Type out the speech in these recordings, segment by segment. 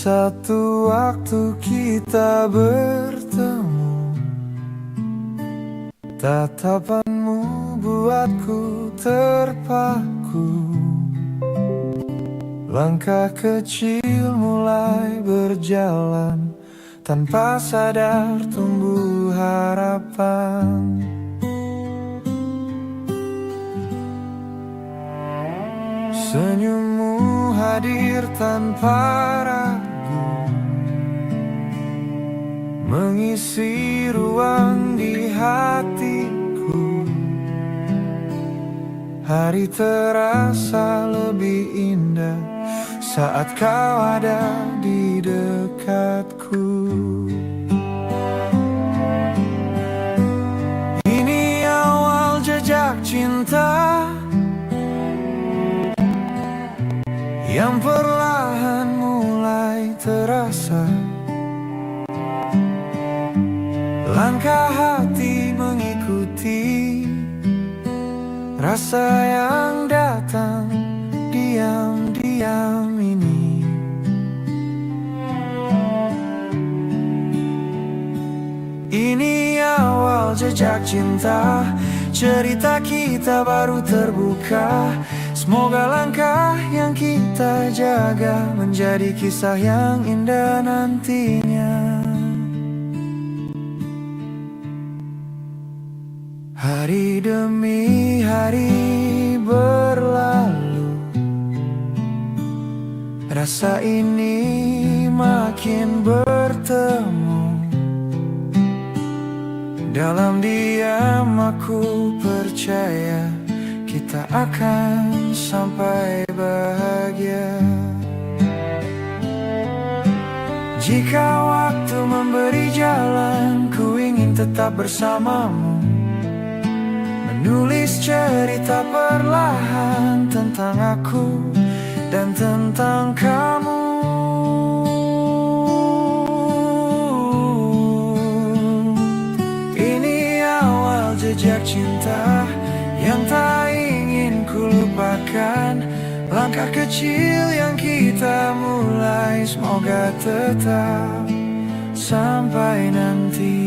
satu waktu kita bertemu, tatapanmu buatku terpaku. Langkah kecil mulai berjalan, tanpa sadar tumbuh harapan. Senyummu hadir tanpa ragu, mengisi ruang di hatiku. Hari terasa lebih indah saat kau ada di dekatku. Ini awal jejak cinta yang perlahan mulai terasa. Langkah hati mengikuti rasa yang datang diam-diam ini. Ini awal jejak cinta, cerita kita baru terbuka. Semoga langkah yang kita jaga menjadi kisah yang indah nantinya. Hari demi hari berlalu, rasa ini makin bertemu. Dalam diam aku percaya kita akan sampai bahagia. Jika waktu memberi jalan, ku ingin tetap bersamamu, menulis cerita perlahan tentang aku dan tentang kamu. Ini awal jejak cinta yang tak ingin ku lupakan. Langkah kecil yang kita mulai, semoga tetap sampai nanti.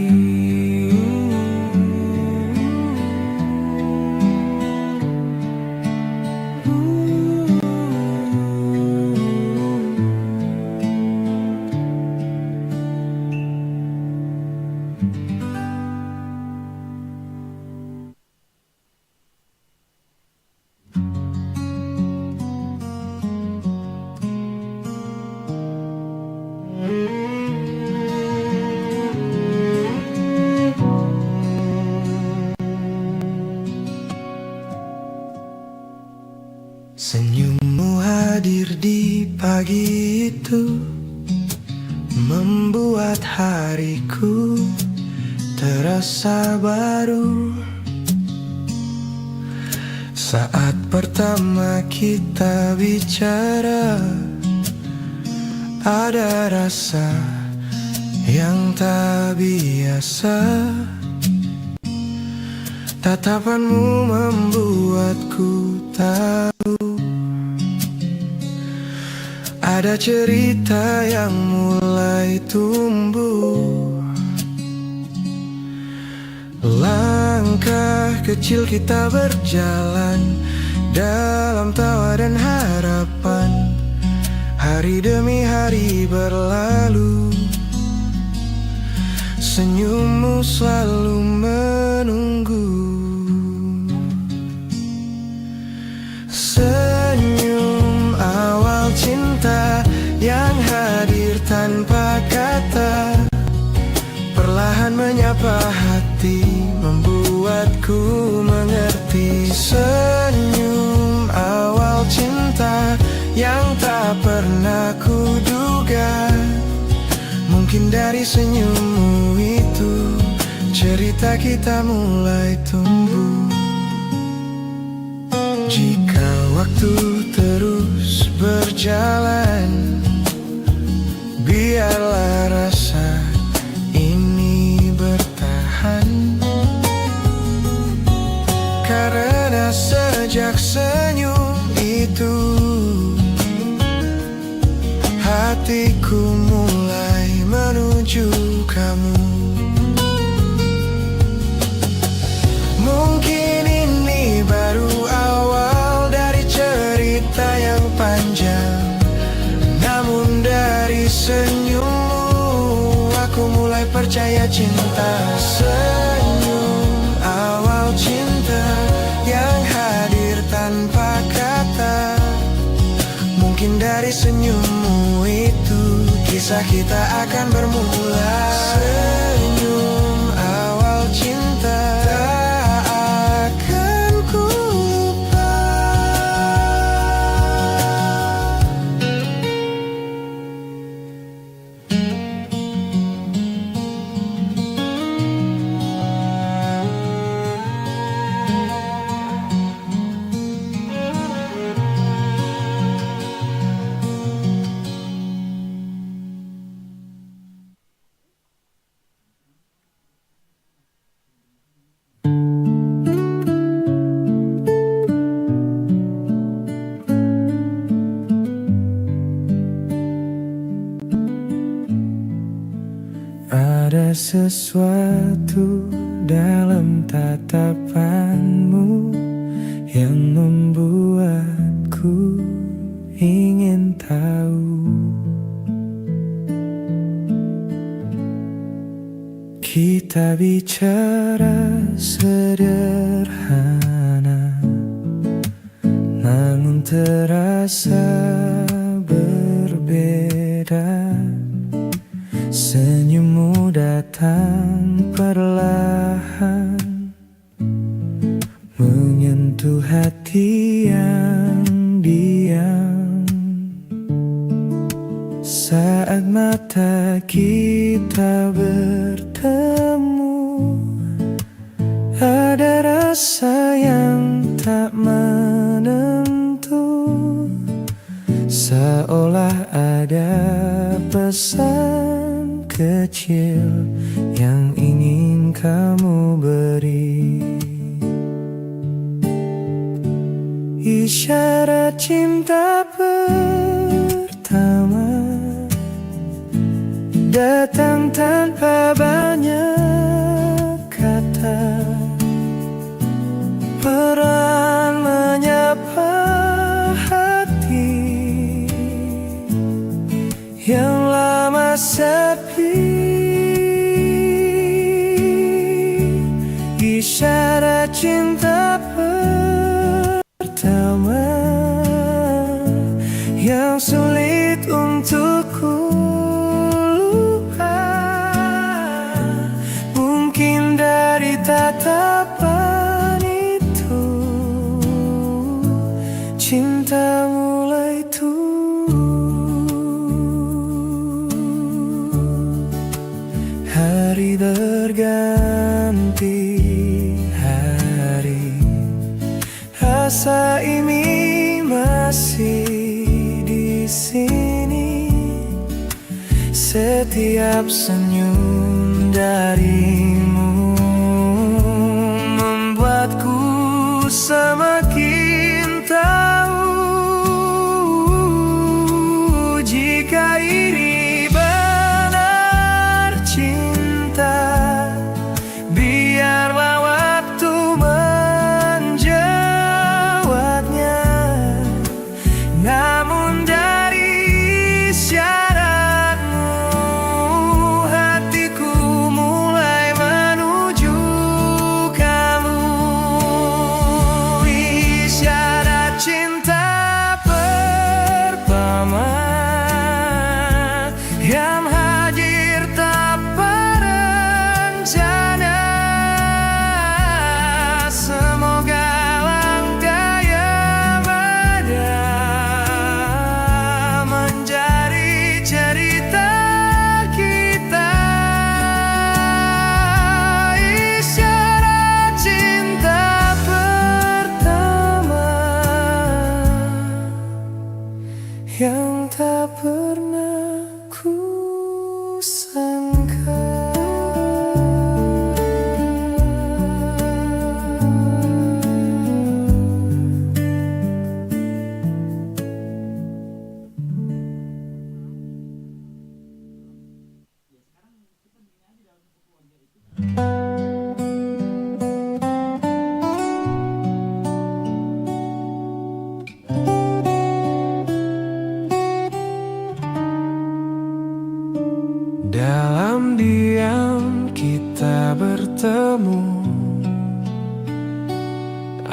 Senyummu hadir di pagi itu, membuat hariku terasa baru. Saat pertama kita bicara, ada rasa yang tak biasa. Tatapanmu membuatku tahu ada cerita yang mulai tumbuh. Langkah kecil kita berjalan dalam tawa dan harapan. Hari demi hari berlalu, senyummu selalu menunggu. Senyum awal cinta yang hadir tanpa kata, perlahan menyapa hati, membuatku mengerti. Senyum awal cinta yang tak pernah kuduga, mungkin dari senyummu itu cerita kita mulai tumbuh. Jika waktu terus berjalan, biarlah rasa ini bertahan. Karena sejak senyum itu, hati hatiku mulai menuju kamu. Mungkin ini baru awal dari cerita yang panjang, namun dari senyummu aku mulai percaya cinta. Senyum awal cinta yang hadir tanpa kata. Mungkin dari senyummu itu kisah kita akan bermula. Senyum awal cinta tak akan ku lupa. Ada sesuatu dalam tatapanmu yang membuatku ingin tahu. Kita bicara sederhana, namun terasa berbeda. Senyummu datang perlahan, menyentuh hati yang diam. Saat mata kita bertemu, ada rasa yang tak menentu. Seolah ada pesan kecil yang ingin kamu beri. Isyarat cinta pertama datang tanpa banyak kata. Peran menyapa hati yang lama sepi. Isyarat cinta pertama yang sulit untukku lupa. Mungkin dari tatapan itu cinta mulai hari berganti hari, rasa ini masih di sini. Setiap senyum darimu membuatku semakin tahu jika ini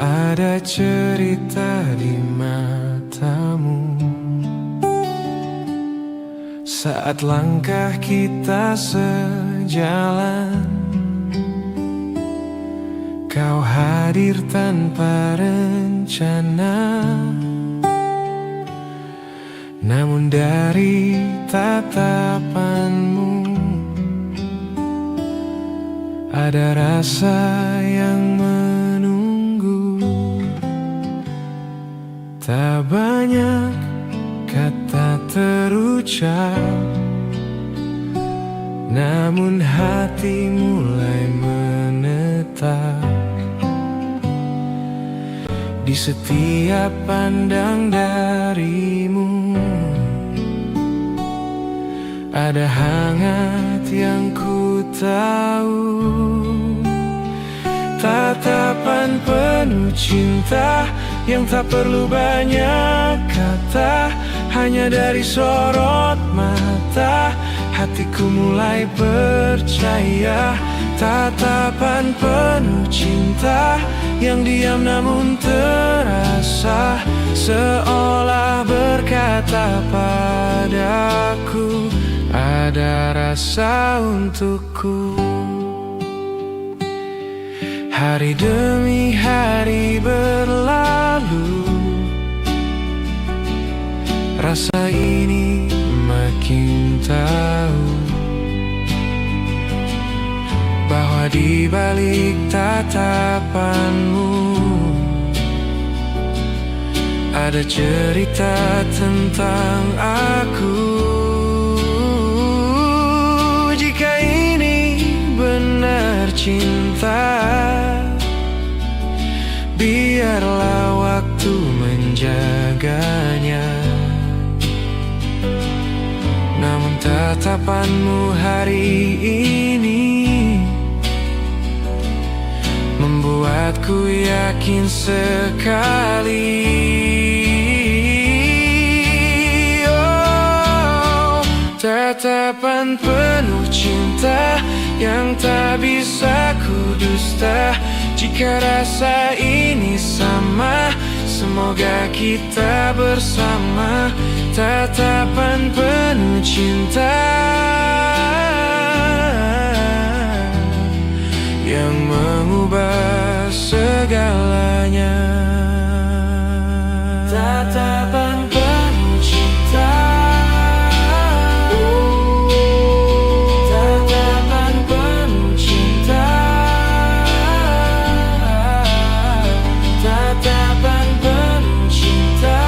ada cerita di matamu. Saat langkah kita sejalan, kau hadir tanpa rencana. Namun dari tatapanmu ada rasa yang menunggu. Tak banyak kata terucap, namun hati mulai menetap. Di setiap pandang darimu ada hangat yang ku tahu. Tatapan penuh cinta yang tak perlu banyak kata, hanya dari sorot mata hatiku mulai percaya. Tatapan penuh cinta yang diam namun terasa, seolah berkata padaku, ada rasa untukku. Hari demi hari berlalu, rasa ini makin tahu bahwa di balik tatapanmu ada cerita tentang aku. Jika ini benar cinta, biarlah waktu menjaganya. Namun tatapanmu hari ini membuatku yakin sekali. Oh, tatapan penuh cinta yang tak bisa kudusta. Jika rasa ini sama, semoga kita bersama. Tatapan penuh cinta yang mengubah segalanya. Tatapan penuh cinta, tatapan penuh cinta, tatapan penuh cinta.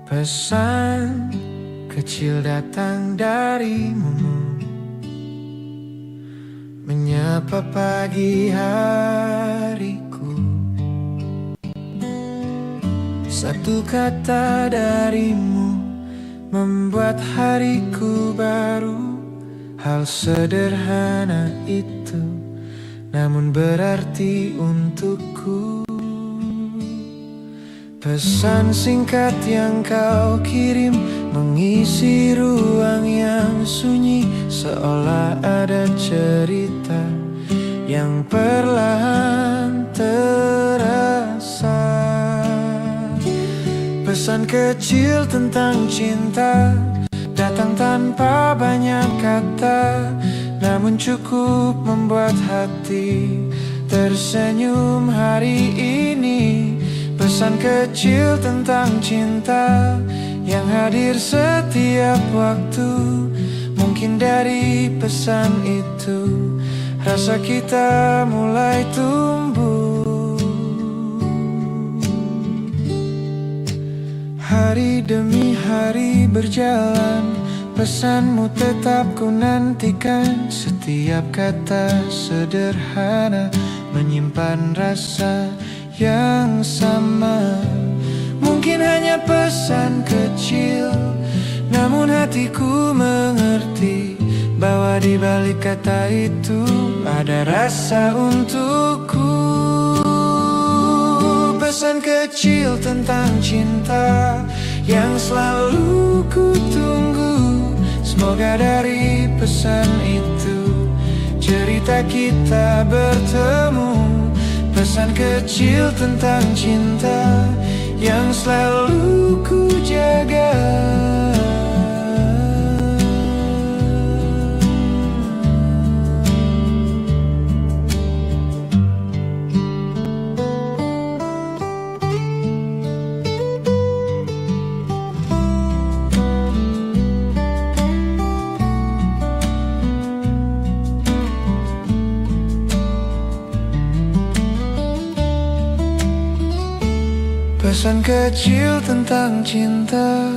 Pesan kecil datang darimu, menyapa pagi hariku. Satu kata darimu membuat hariku baru. Hal sederhana itu namun berarti untukku. Pesan singkat yang kau kirim mengisi ruang yang sunyi, seolah ada cerita yang perlahan terasa. Pesan kecil tentang cinta datang tanpa banyak kata, namun cukup membuat hati tersenyum hari ini. Pesan kecil tentang cinta yang hadir setiap waktu. Mungkin dari pesan itu rasa kita mulai tumbuh. Hari demi hari berjalan, pesanmu tetap ku nantikan. Setiap kata sederhana menyimpan rasa yang sama. Mungkin hanya pesan kecil, namun hatiku mengerti bahwa di balik kata itu ada rasa untukku. Pesan kecil tentang cinta yang selalu ku tunggu. Semoga dari pesan itu cerita kita bertemu. Pesan kecil tentang cinta yang selalu ku jaga. Pesan kecil tentang cinta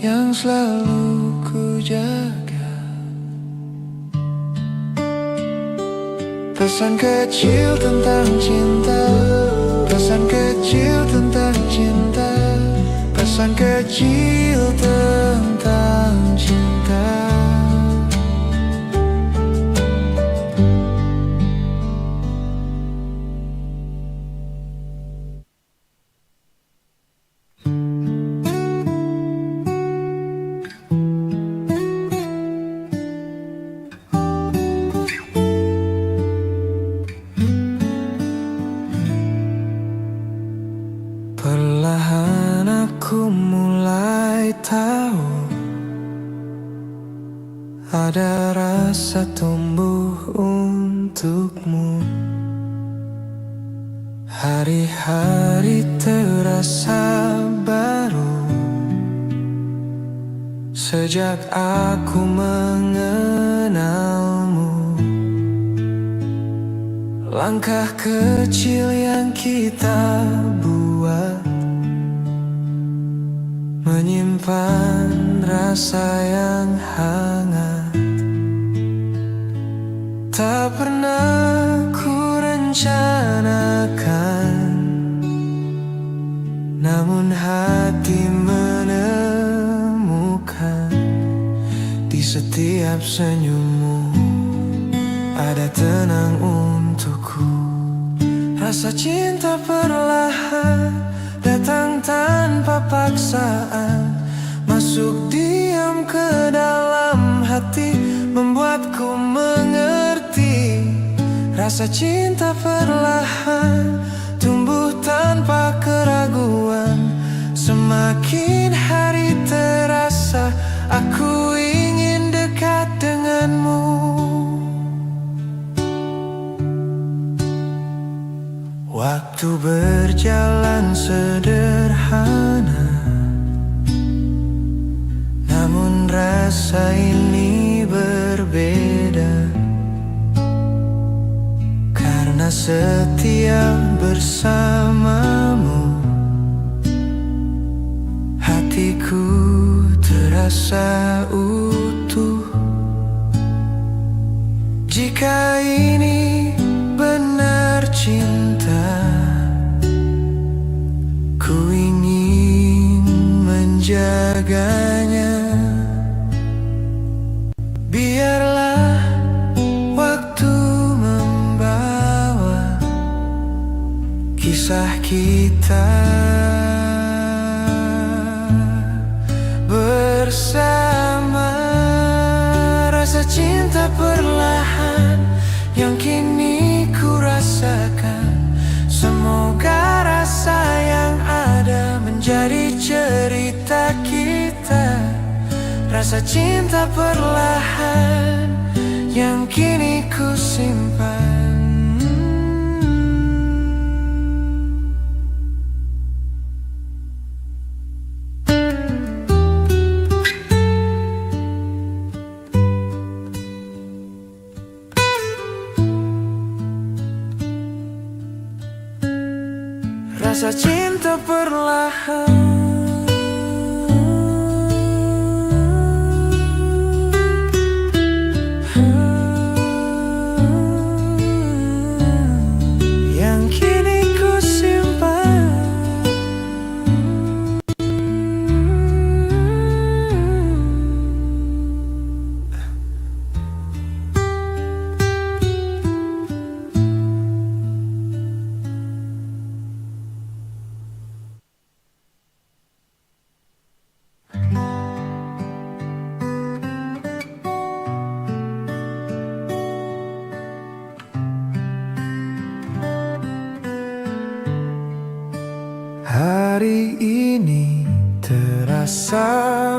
yang selalu ku jaga. Pesan kecil tentang cinta, pesan kecil tentang cinta, pesan kecil tentang cinta. Perlahan aku mulai tahu ada rasa tumbuh untukmu. Hari-hari terasa baru sejak aku mengenalmu. Langkah kecil yang kita buat menyimpan rasa yang hangat. Tak pernah ku rencanakan, namun hati menemukan di setiap senyummu ada tenang untukku. Rasa cinta perlahan datang tanpa paksaan, masuk diam ke dalam hati, membuatku mengerti. Rasa cinta perlahan tumbuh tanpa keraguan. Semakin hari terasa aku ingin dekat denganmu. Waktu berjalan sederhana, namun rasa ini berbeda. Karena setia bersamamu, hatiku terasa utuh. Jika ini benar cinta, ku ingin menjaganya. Biarlah waktu membawa kisah kita bersama. Rasa cinta perlahan yang kini ku rasakan, semoga rasa yang ada menjadi cerita kita. Rasa cinta perlahan yang kini ku simpan. Rasa cinta perlahan yang kini ku simpan. Hari ini terasa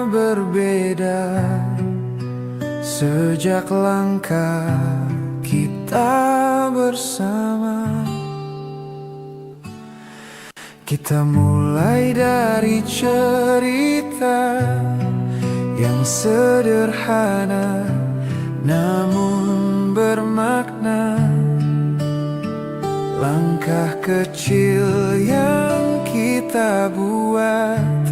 berbeda sejak langkah kita bersama. Kita mulai dari cerita yang sederhana namun bermakna. Langkah kecil yang kita buat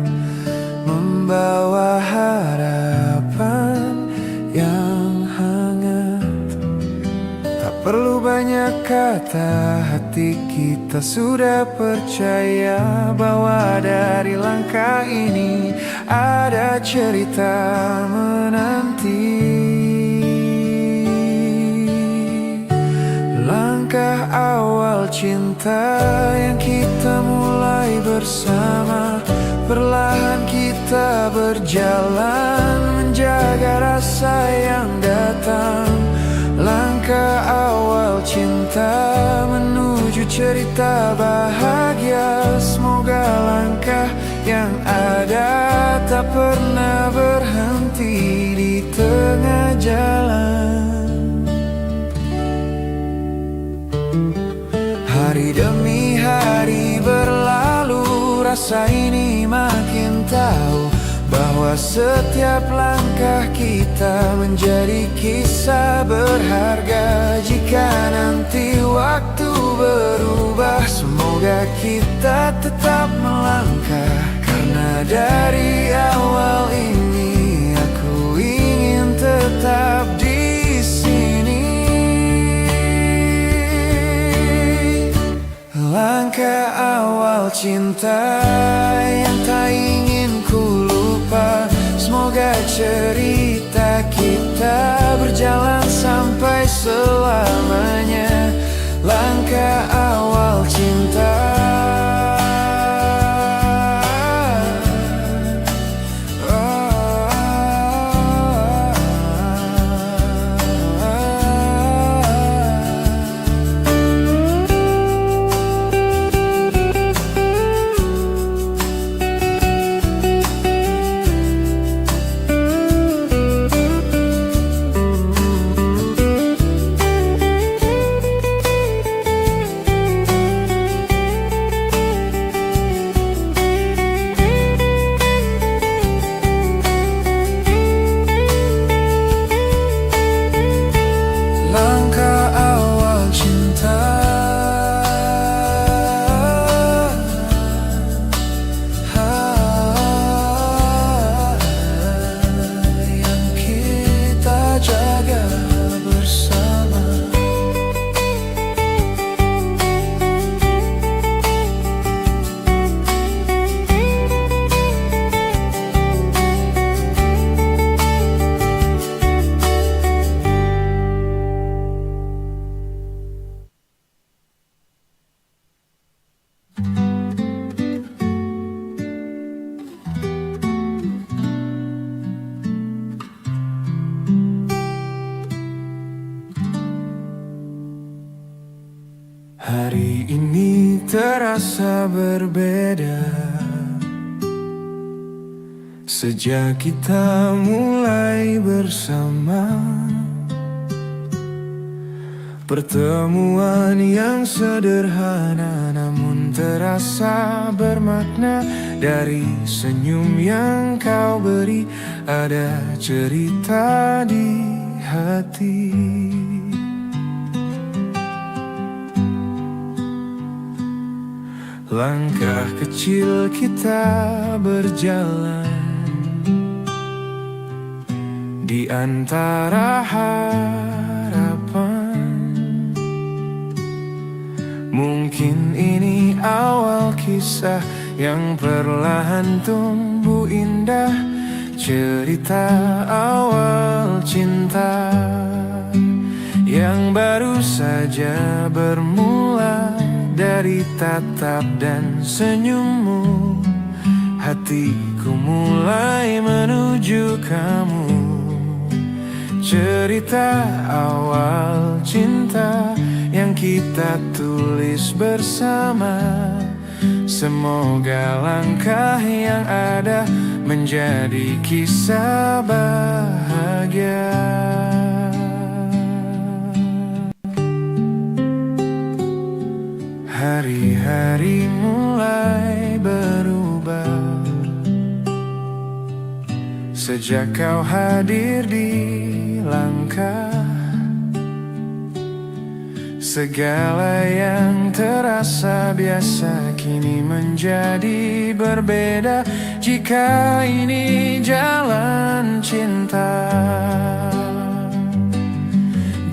membawa harapan yang hangat. Tak perlu banyak kata, hati kita sudah percaya bahwa dari langkah ini ada cerita menanti. Langkah awal cinta yang kita mulai bersama. Perlahan kita berjalan menjaga rasa yang datang. Langkah awal cinta menuju cerita bahagia. Semoga langkah yang ada tak pernah berhenti di tengah jalan. Hari demi hari berlalu, rasa ini makin tahu bahwa setiap langkah kita menjadi kisah berharga. Jika nanti waktu berubah, semoga kita tetap melangkah. Karena dari awal ini aku ingin tetap di sini. Langkah awal cinta yang tak ingin ku lupa. Semoga cerita kita berjalan sampai selamanya. Langkah awal cinta. Hari ini terasa berbeda sejak kita mulai bersama. Pertemuan yang sederhana namun terasa bermakna. Dari senyum yang kau beri ada cerita di hati. Langkah kecil kita berjalan di antara harapan. Mungkin ini awal kisah yang perlahan tumbuh indah. Cerita awal cinta yang baru saja bermula. Dari tatap dan senyummu, hatiku mulai menuju kamu. Cerita awal cinta yang kita tulis bersama. Semoga langkah yang ada menjadi kisah bahagia. Hari-hari mulai berubah sejak kau hadir di langkah. Segala yang terasa biasa kini menjadi berbeda. Jika ini jalan cinta,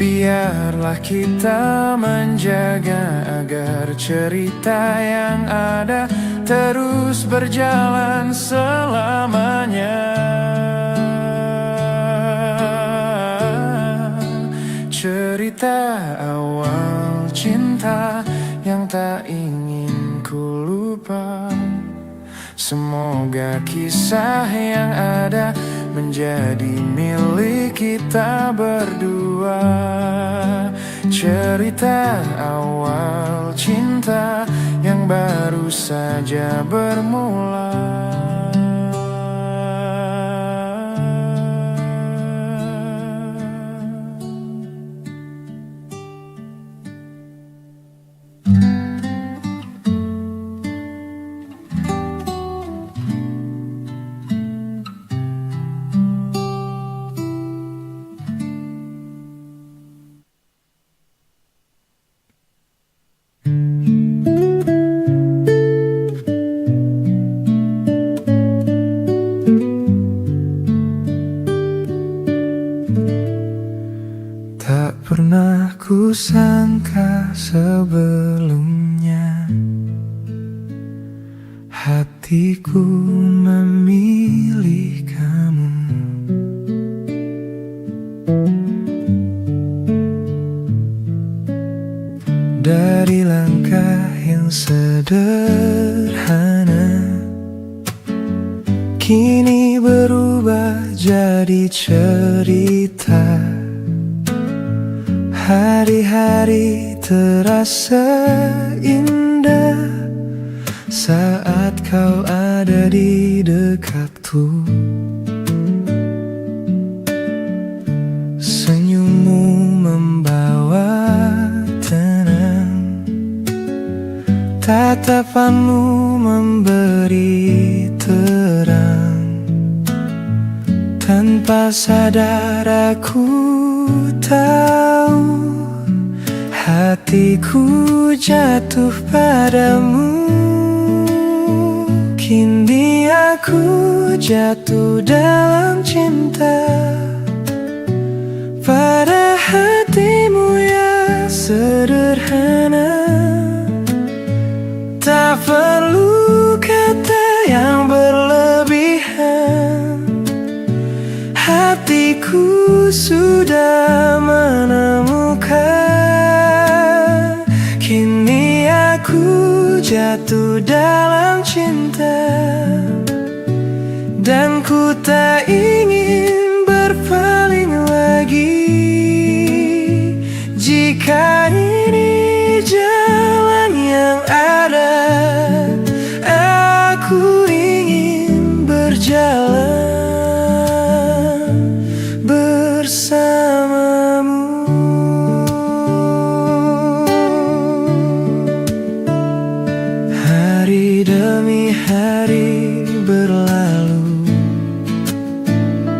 biarlah kita menjaga agar cerita yang ada terus berjalan selamanya. Cerita awal cinta yang tak ingin ku lupa. Semoga kisah yang ada menjadi milik kita berdua. Cerita awal cinta yang baru saja bermula. Tak pernah ku sangka sebelumnya hatiku memilih kamu. Dari langkah yang sederhana kini berubah jadi cerita. Hari-hari terasa indah saat kau ada di dekatku. Senyummu membawa tenang, tatapanmu memberi terang. Tanpa sadar aku tahu hatiku jatuh padamu. Kini aku jatuh dalam cinta pada hatimu yang sederhana. Tak perlu kata yang berlebihan, hatiku sudah menemukan. Kini aku jatuh dalam cinta, dan ku tak ingin berpaling lagi. Jika ini jalan yang ada, aku ingin berjalan bersamamu. Hari demi hari berlalu,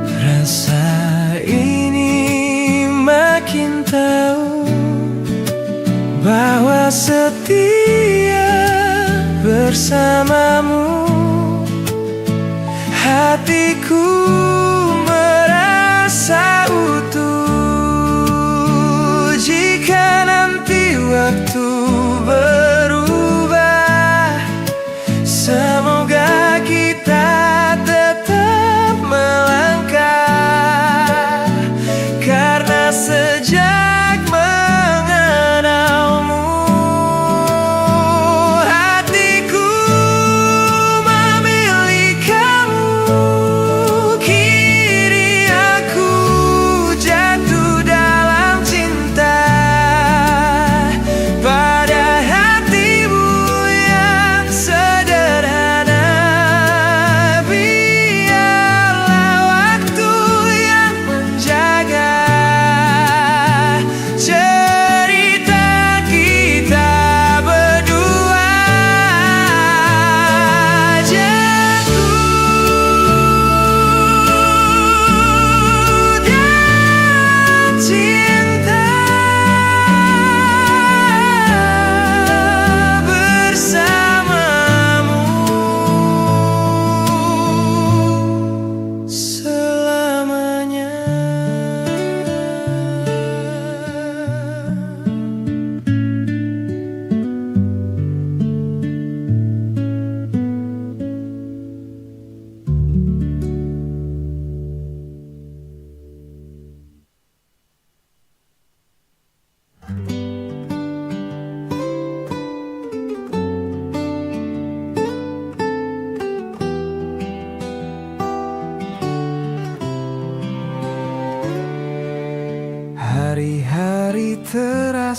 rasa ini makin tahu bahwa setia bersamamu. Hatiku merasa utuh. Jika nanti waktu berubah, semoga kita tetap melangkah. Karena sejak mengenalmu, hatiku memilih kamu.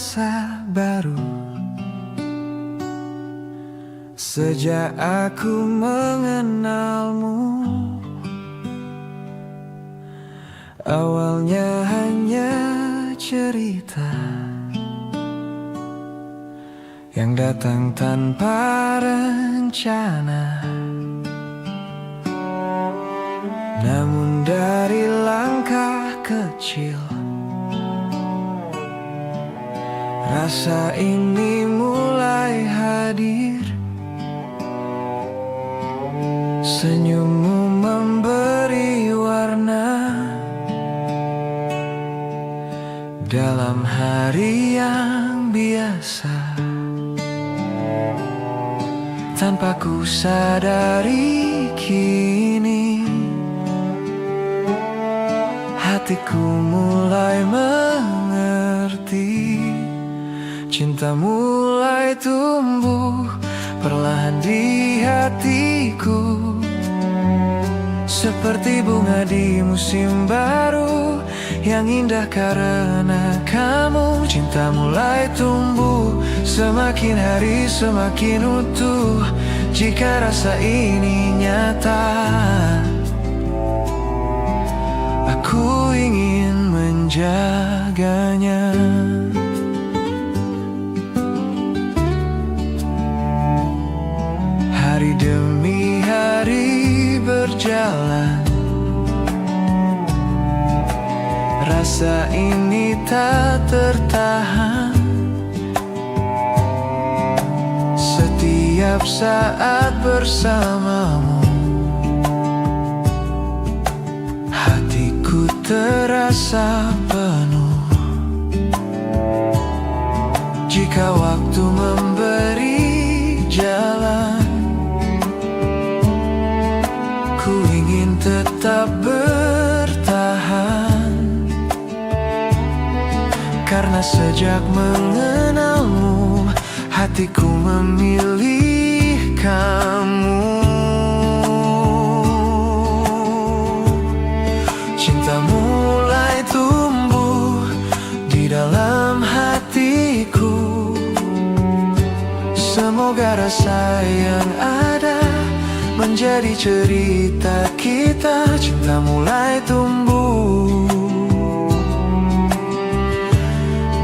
rasa baru. Sejak aku mengenalmu, awalnya hanya cerita yang datang tanpa rencana. Namun dari langkah kecil, rasa ini mulai hadir. Senyummu memberi warna dalam hari yang biasa. Tanpa ku sadari kini, hatiku mulai mengerti. Cinta mulai tumbuh perlahan di hatiku, seperti bunga di musim baru yang indah karena kamu. Cinta mulai tumbuh, semakin hari semakin utuh. Jika rasa ini nyata, aku ingin menjaganya. Hari demi hari berjalan, rasa ini tak tertahan. Setiap saat bersamamu, hatiku terasa penuh. Jika waktu memberi jalan, ku ingin tetap bertahan. Karena sejak mengenalmu, hatiku memilih kamu. Cinta mulai tumbuh di dalam hatiku. Semoga rasa yang ada menjadi cerita kita. Cinta mulai tumbuh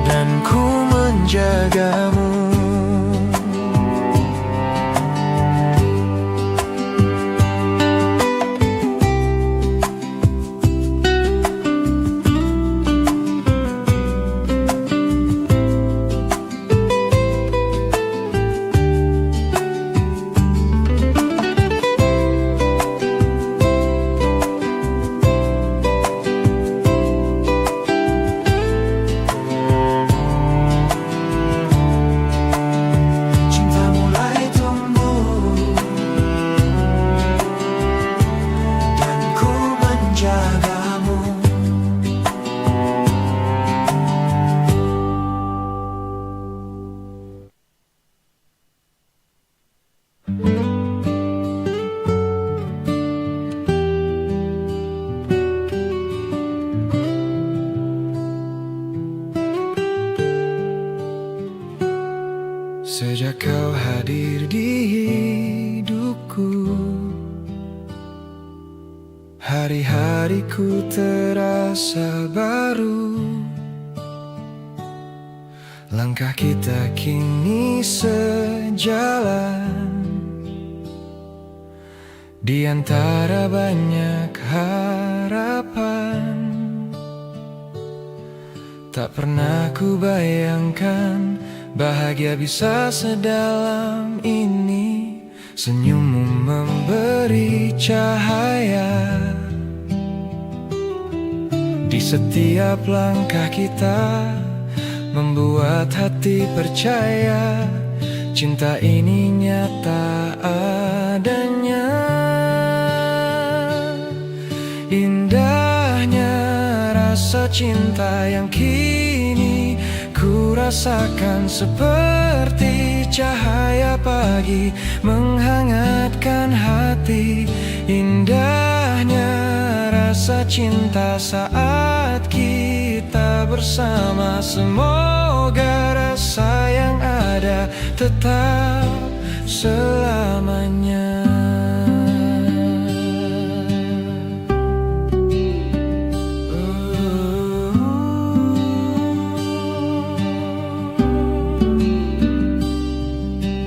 dan ku menjagamu. Sejak kau hadir di hidupku, hari-hariku terasa baru. Langkah kita kini sejalan di antara banyak harapan. Tak pernah ku bayangkan bahagia bisa sedalam ini. Senyummu memberi cahaya di setiap langkah kita, membuat hati percaya cinta ini nyata adanya. Indahnya rasa cinta yang kini ku rasakan, seperti cahaya pagi menghangatkan hati. Indahnya rasa cinta saat kita bersama. Semoga ada tetap selamanya.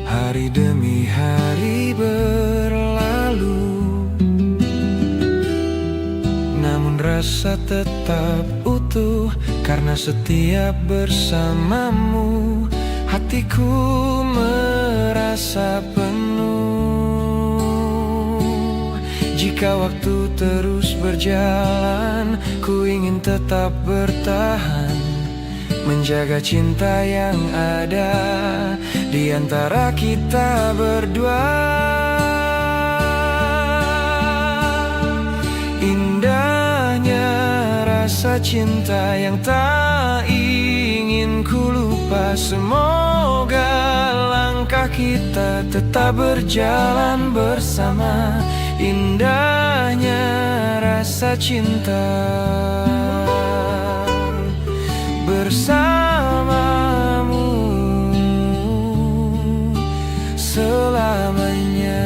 Hari demi hari berlalu, namun rasa tetap utuh karena setiap bersamamu hatiku merasa penuh. Jika waktu terus berjalan, ku ingin tetap bertahan, menjaga cinta yang ada di antara kita berdua. Indahnya rasa cinta yang tak ingin ku lupa. Semoga langkah kita tetap berjalan bersama. Indahnya rasa cinta bersamamu selamanya.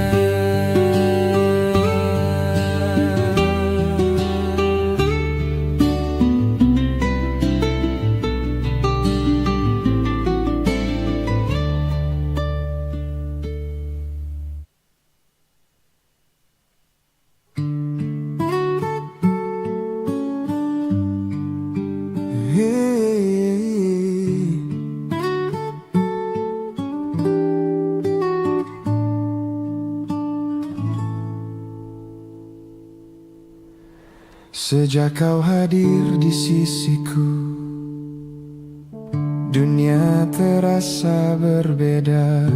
Sejak kau hadir di sisiku, dunia terasa berbeda.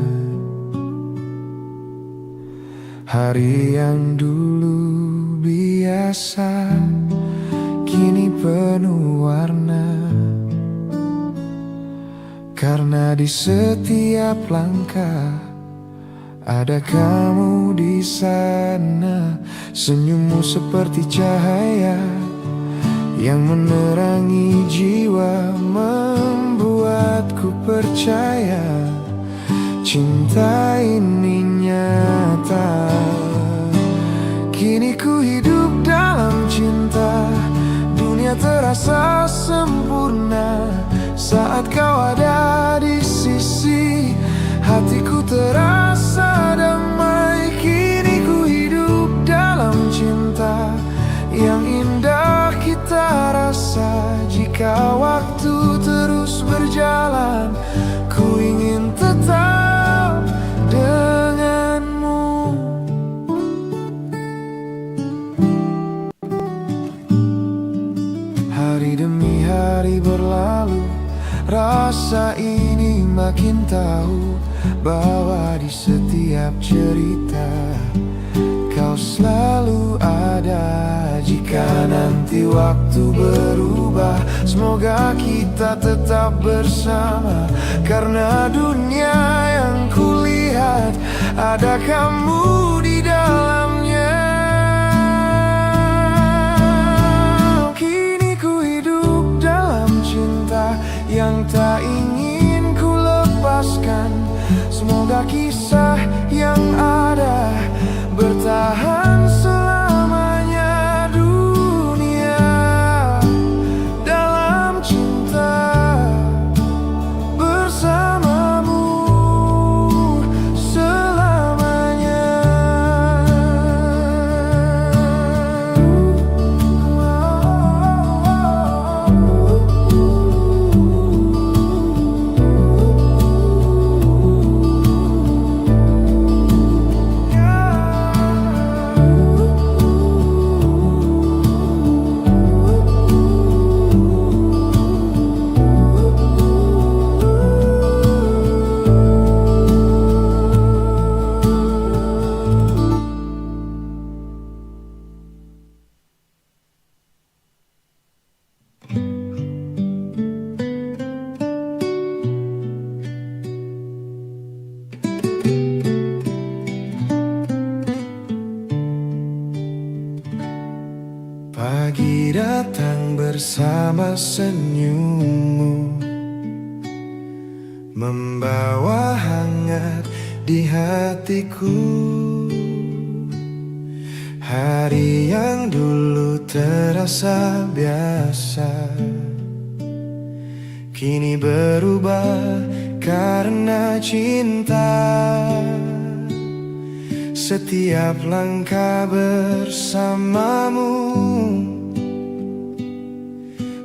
Hari yang dulu biasa kini penuh warna, karena di setiap langkah ada kamu di sana. Senyummu seperti cahaya yang menerangi jiwa, membuatku percaya cinta ini nyata. Kini ku hidup dalam cinta, dunia terasa sempurna saat kau ada di sisi. Hatiku terasa damai, kini ku hidup dalam cinta yang indah kita rasa. Jika waktu terus berjalan, ku ingin tetap denganmu. Hari demi hari berlalu, rasa ini makin tahu bahwa di setiap cerita kau selalu ada. Jika nanti waktu berubah, semoga kita tetap bersama, karena dunia yang kulihat ada kamu di dalamnya. Kini ku hidup dalam cinta yang tak ingin ku lepaskan. Semoga kisah yang ada bertahan selamanya. Dunia dalam cinta bersamamu selamanya. Pagi datang bersama senyummu, membawa hangat di hatiku. Hari yang dulu terasa biasa kini berubah karena cinta. Setiap langkah bersamamu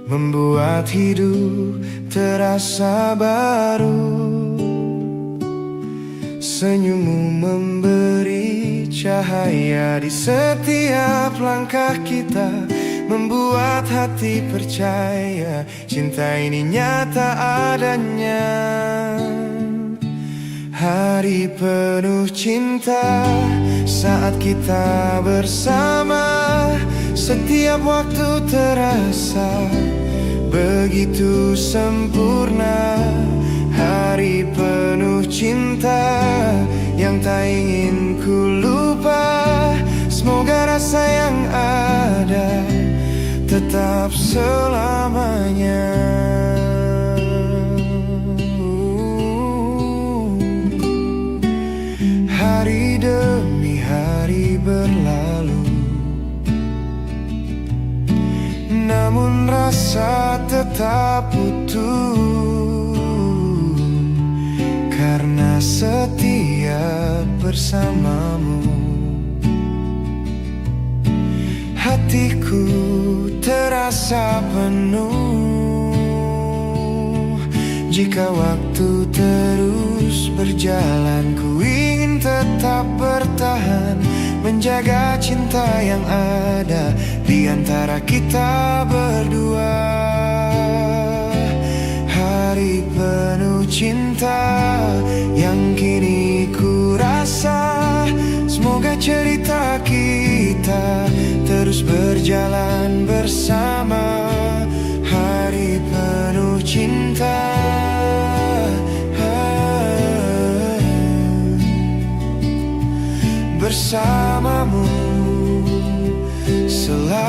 membuat hidup terasa baru. Senyummu memberi cahaya di setiap langkah kita, membuat hati percaya cinta ini nyata adanya. Hari penuh cinta saat kita bersama, setiap waktu terasa begitu sempurna. Hari penuh cinta yang tak ingin ku lupa. Semoga rasa yang ada tetap selamanya. Hari demi hari berlalu, namun rasa tetap utuh. Karena setiap bersamamu, hatiku terasa penuh. Jika waktu terus berjalan, ku ingin tetap bertahan, menjaga cinta yang ada di antara kita berdua. Hari penuh cinta yang kini ku rasa, semoga cerita kita terus berjalan bersama. Hari penuh cinta bersamamu selamanya.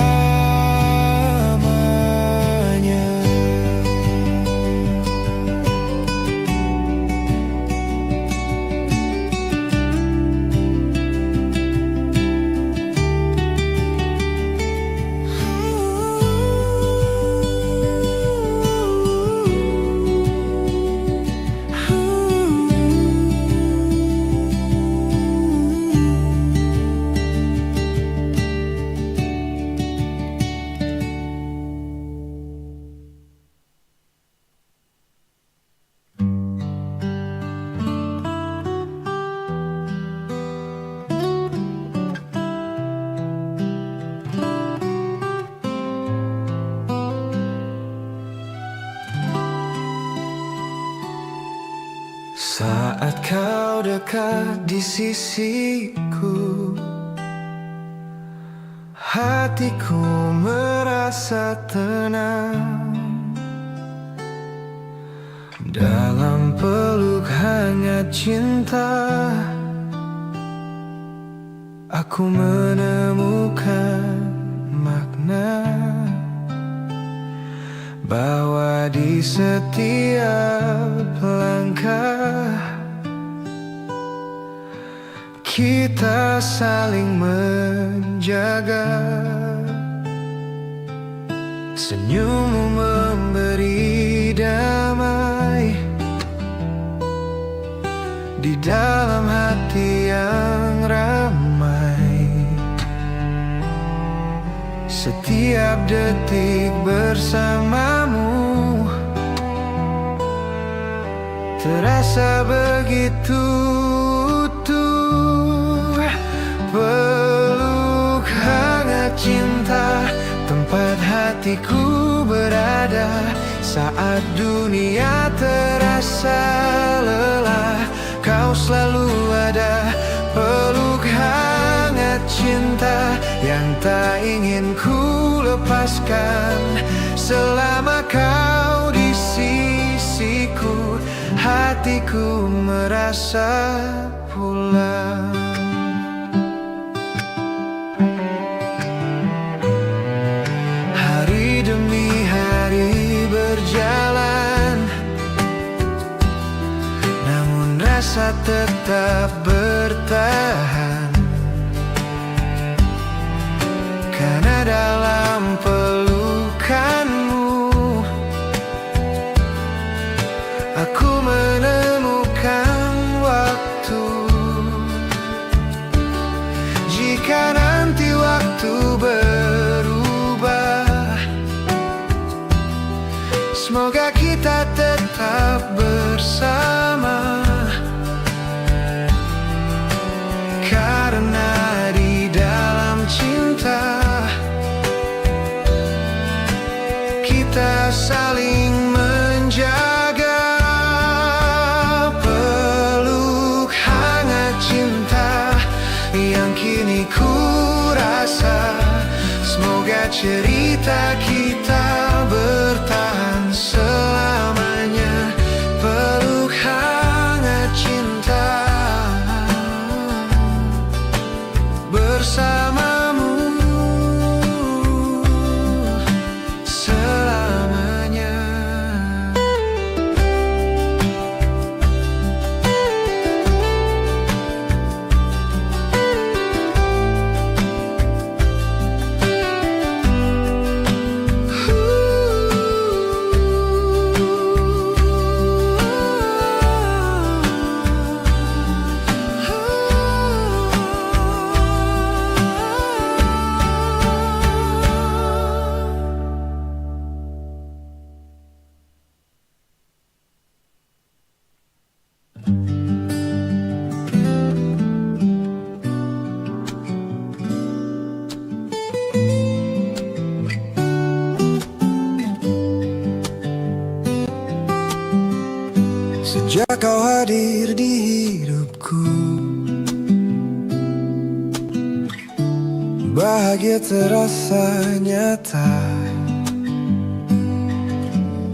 Saat kau dekat di sisiku, hatiku merasa tenang. Dalam peluk hangat cinta, aku menemukan makna bahwa di setiap langkah kita saling menjaga. Senyummu memberi damai di dalam hati yang ramai. Setiap detik bersamamu terasa begitu utuh. Peluk hangat cinta, tempat hatiku berada. Saat dunia terasa lelah, kau selalu ada. Peluk hangat cinta yang tak ingin ku lepaskan. Selama kau di sisiku, hatiku merasa pulang. Hari demi hari berjalan, tetap bertahan, karena dalam pelukanmu aku menemukan waktu. Jika nanti waktu berubah, semoga kita tetap bersama, karena di dalam cinta kita saling menjaga. Peluk hangat cinta yang kini ku rasa, semoga cerita kita bertahan selamanya. Peluk hangat cinta bersamamu selamanya. Sejak kau hadir di hidupku, bahagia terasa nyata.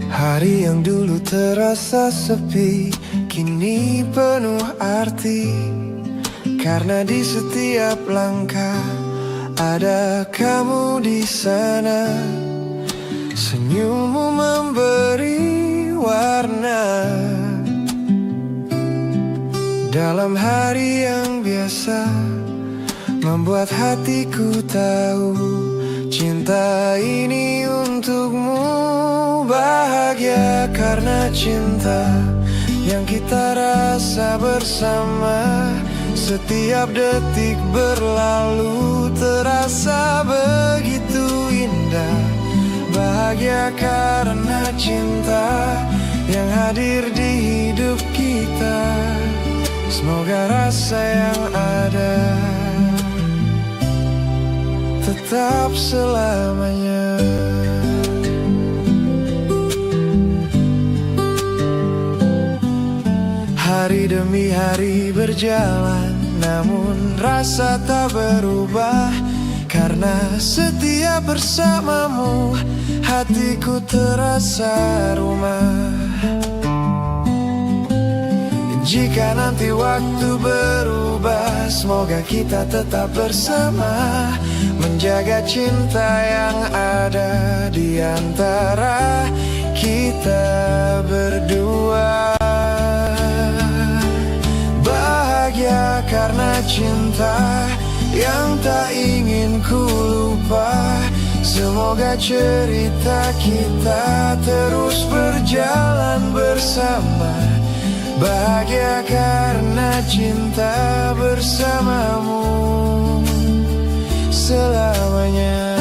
Hari yang dulu terasa sepi, kini penuh arti, karena di setiap langkah ada kamu di sana. Senyummu memberi warna dalam hari yang biasa, membuat hatiku tahu cinta ini untukmu. Bahagia karena cinta yang kita rasa bersama. Setiap detik berlalu terasa begitu indah. Bahagia karena cinta yang hadir di hidup kita. Semoga rasa yang ada tetap selamanya. Hari demi hari berjalan, namun rasa tak berubah. Karena setiap bersamamu, hatiku terasa rumah. Jika nanti waktu berubah, semoga kita tetap bersama, menjaga cinta yang ada di antara kita berdua. Bahagia karena cinta yang tak ingin ku lupa. Semoga cerita kita terus berjalan bersama. Bahagia karena cinta bersamamu selamanya.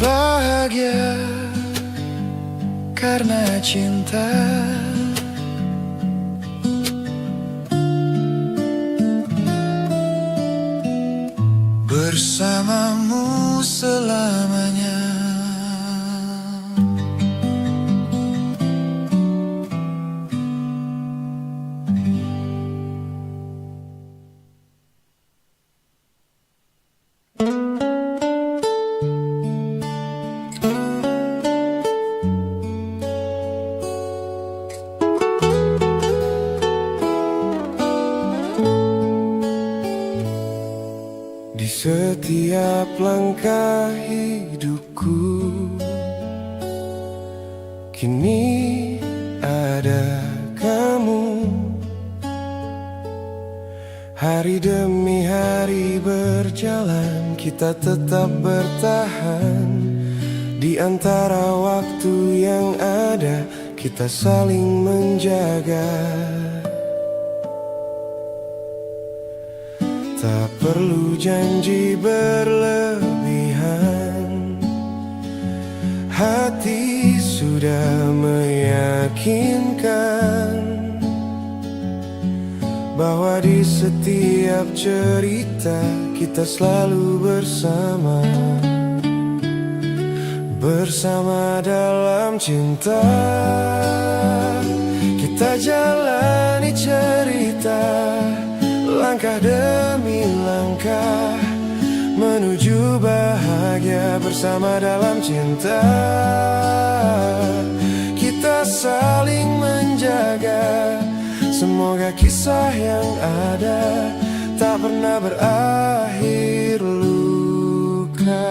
Bahagia karena cinta bersamamu selamanya. setiap langkah hidupku. Kini ada kamu. Hari demi hari berjalan, kita tetap bertahan. Di antara waktu yang ada, kita saling menjaga. Tak perlu janji berlebihan, hati sudah meyakinkan bahwa di setiap cerita kita selalu bersama. Bersama dalam cinta, kita jalani cerita, langkah demi langkah menuju bahagia. Bersama dalam cinta, kita saling menjaga. Semoga kisah yang ada tak pernah berakhir luka.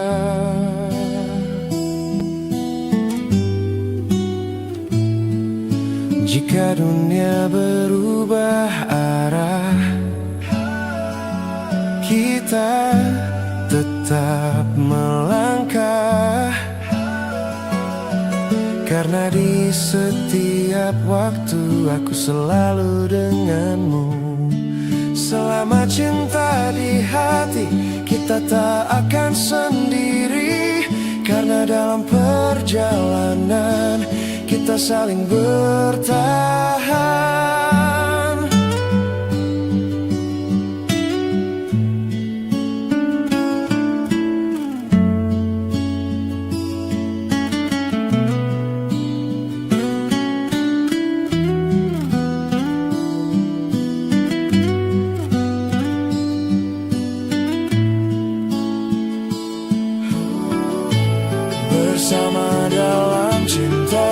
Jika dunia berubah arah, kita tetap melangkah. Karena di setiap waktu aku selalu denganmu. Selama cinta di hati, kita tak akan sendiri. Karena dalam perjalanan kita saling bertahan. Bersama dalam cinta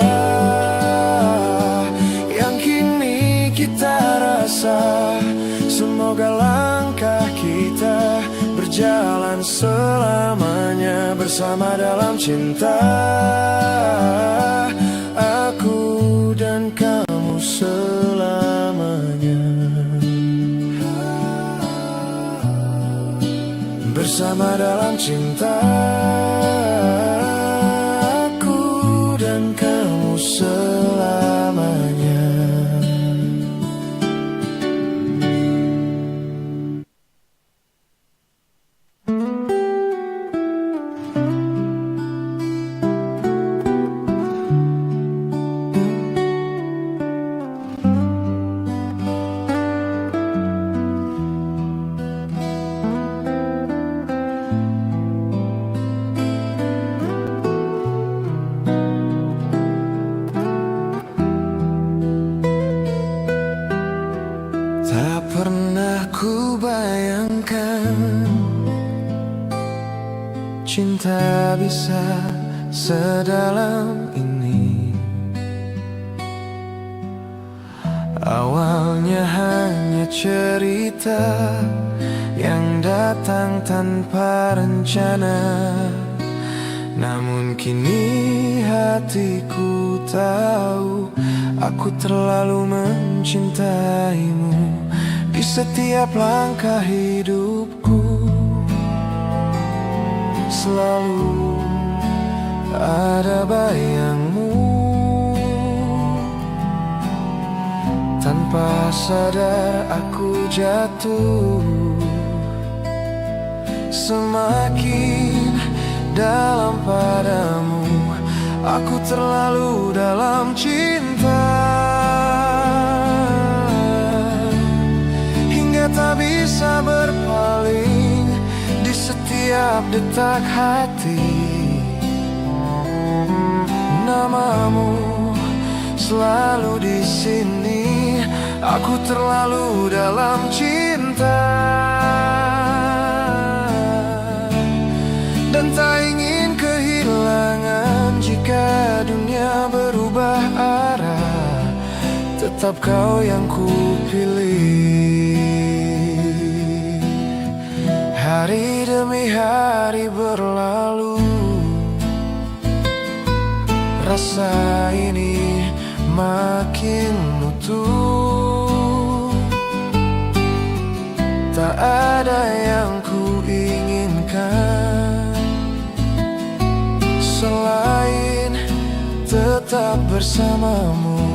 yang kini kita rasa. Semoga langkah kita berjalan selamanya. Bersama dalam cinta, aku dan kamu selamanya. Bersama dalam cinta, dan kamu selamanya. Tak pernah ku bayangkan cinta bisa sedalam ini. Awalnya hanya cerita yang datang tanpa rencana. Namun kini hatiku tahu aku terlalu mencintaimu. Di setiap langkah hidupku selalu ada bayangmu. Tanpa sadar aku jatuh semakin dalam padamu. Aku terlalu dalam cinta hingga tak bisa berpaling. Di setiap detak hati namamu selalu di sini. Aku terlalu dalam cinta dan tak ingin kehilangan. Jika dunia berubah arah, tetap kau yang ku pilih. Hari demi hari berlalu, rasa ini makin utuh. Tak ada yang ku inginkan selain tetap bersamamu.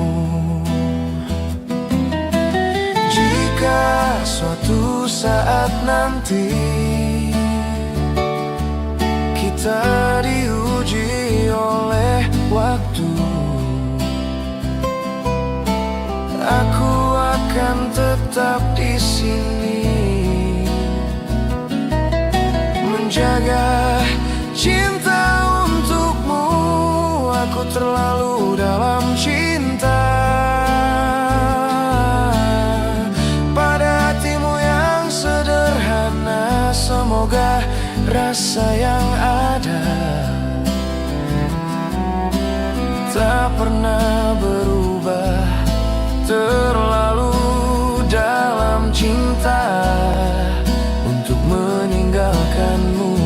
Jika suatu saat nanti kita diuji oleh waktu, aku akan tetap di sini menjaga cinta untukmu. Aku terlalu dalam cinta pada hatimu yang sederhana. Semoga rasa yang ada tak pernah berubah. Terlalu dalam cinta untuk meninggalkanmu.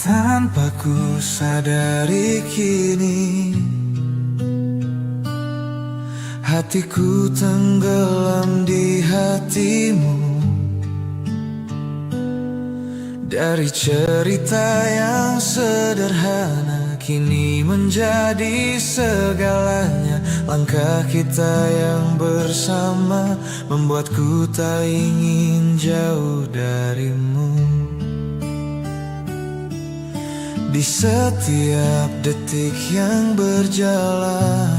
Tanpa ku sadari kini, hatiku tenggelam di hatimu. Dari cerita yang sederhana kini menjadi segalanya. Langkah kita yang bersama membuatku tak ingin jauh darimu. Di setiap detik yang berjalan,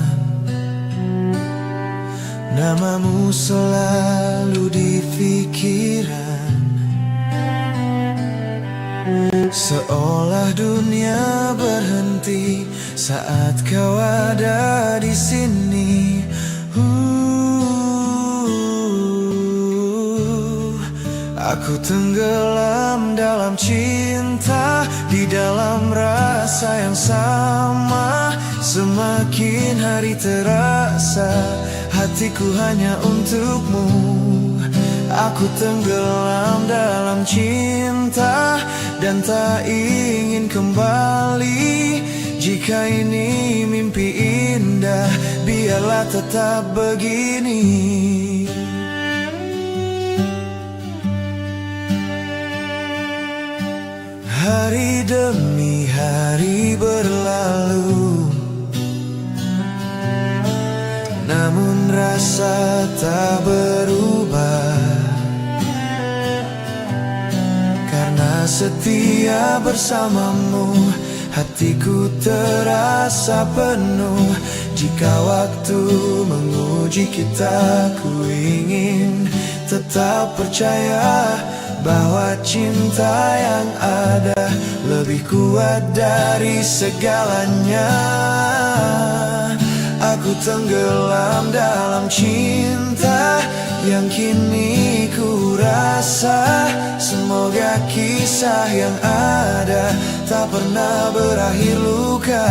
namamu selalu di pikiran. Seolah dunia berhenti saat kau ada di sini. Aku tenggelam dalam cinta, di dalam rasa yang sama. Semakin hari terasa hatiku hanya untukmu. Aku tenggelam dalam cinta dan tak ingin kembali. Jika ini mimpi indah, biarlah tetap begini. Hari demi hari berlalu, namun rasa tak berubah. Karena setia bersamamu, hatiku terasa penuh. Jika waktu menguji kita, ku ingin tetap percaya bahwa cinta yang ada lebih kuat dari segalanya. Aku tenggelam dalam cinta yang kini ku rasa. Semoga kisah yang ada tak pernah berakhir luka.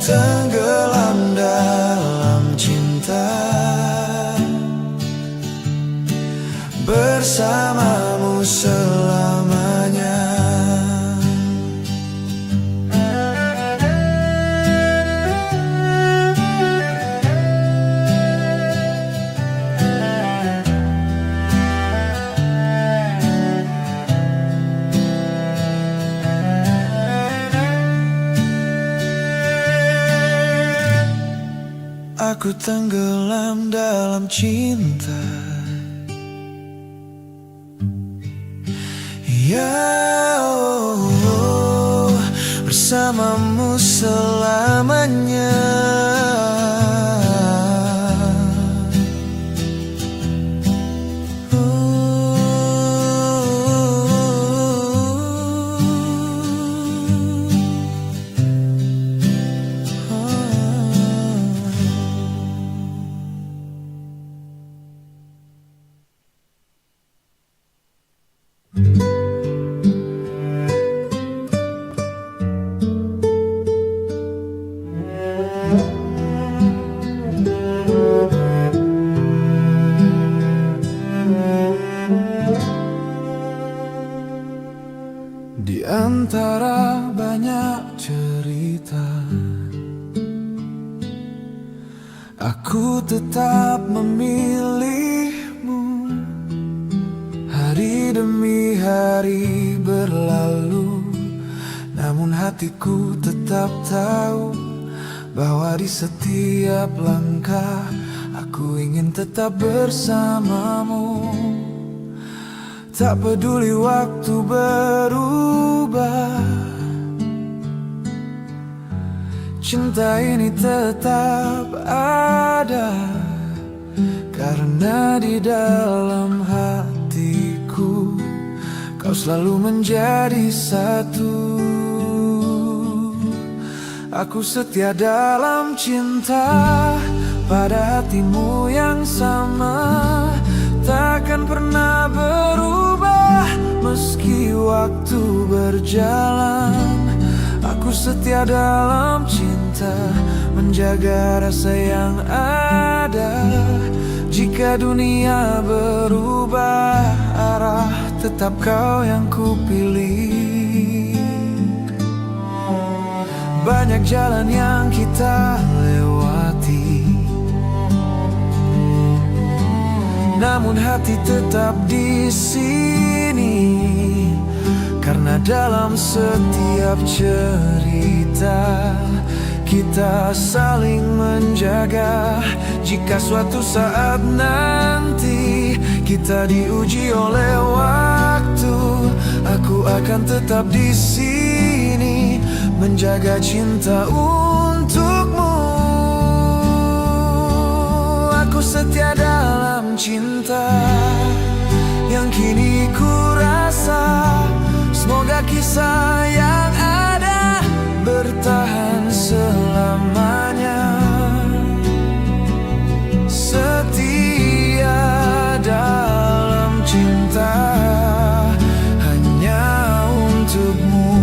Tenggelam dalam cinta bersamamu selamanya. Aku tenggelam dalam cinta, ya oh, bersamamu selamanya. Di antara banyak cerita, aku tetap memilihmu. Hari demi hari berlalu, namun hatiku tetap tahu bahwa di setiap langkah aku ingin tetap bersamamu. Tak peduli waktu berubah, cinta ini tetap ada, karena di dalam hatiku kau selalu menjadi satu. Aku setia dalam cinta pada hatimu yang sama, takkan pernah berubah meski waktu berjalan. Aku setia dalam cinta, menjaga rasa yang ada. Jika dunia berubah arah, tetap kau yang kupilih. Banyak jalan yang kita lewati, namun hati tetap di sini, karena dalam setiap cerita kita saling menjaga. Jika suatu saat nanti kita diuji oleh waktu, aku akan tetap di sini, menjaga cinta untukmu. Aku setia dalam cinta yang kini ku rasa. Semoga kisah yang ada bertahan selamanya. Setia dalam cinta hanya untukmu.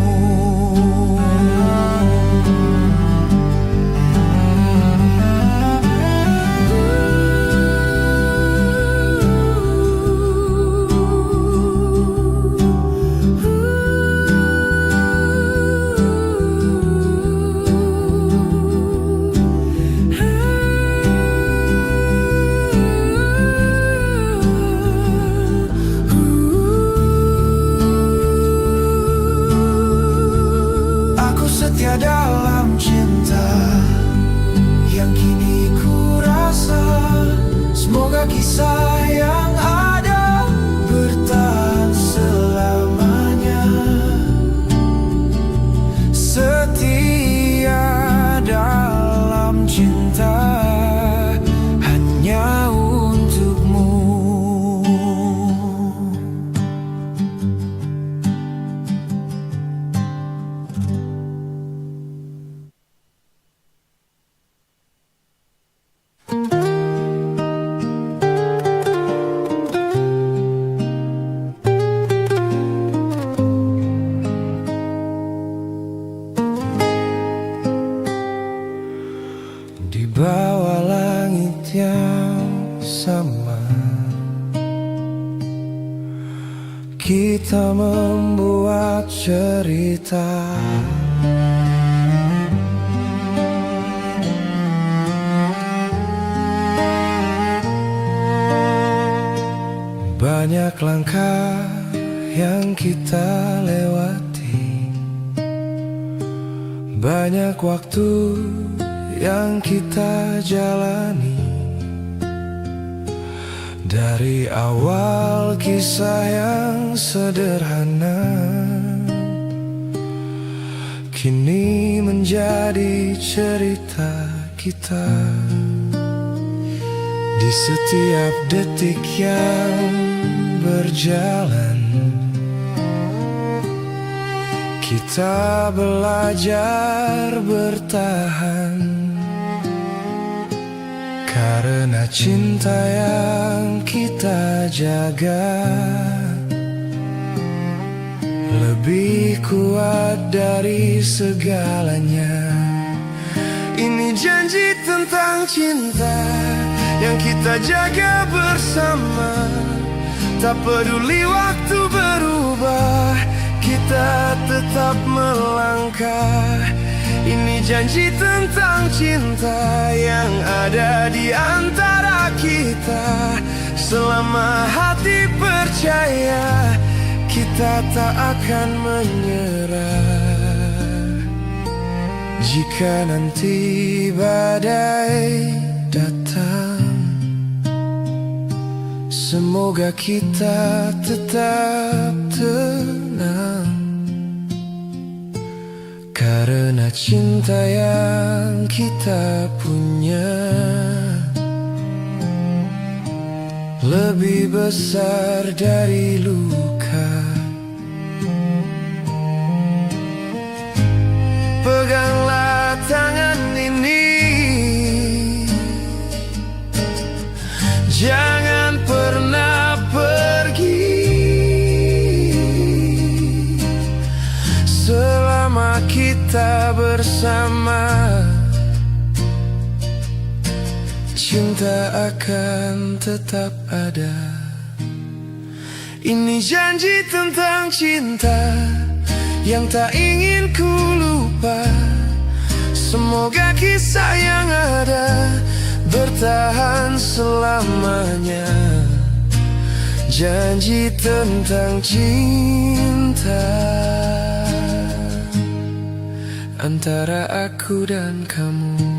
Setia dalam cinta yang kini ku rasa. Semoga kisah yang ada bertahan selamanya. Setia dalam cinta hanya untukmu. Di bawah langit yang sama, kita membuat cerita. Banyak langkah yang kita lewati, banyak waktu yang kita jalani. Dari awal kisah yang sederhana kini menjadi cerita kita. Di setiap detik yang berjalan kita belajar bertahan. Karena cinta yang kita jaga lebih kuat dari segalanya. Ini janji tentang cinta yang kita jaga bersama. Tak peduli waktu berubah, kita tetap melangkah. Ini janji tentang cinta yang ada di antara kita. Selama hati percaya, kita tak akan menyerah. Jika nanti badai datang, semoga kita tetap tenang. Karena cinta yang kita punya lebih besar dari luka. Peganglah tangan ini, jangan pernah pergi. Selama kita bersama, cinta akan tetap ada. Ini janji tentang cinta yang tak ingin ku lupa. Semoga kisah yang ada bertahan selamanya. Janji tentang cinta antara aku dan kamu.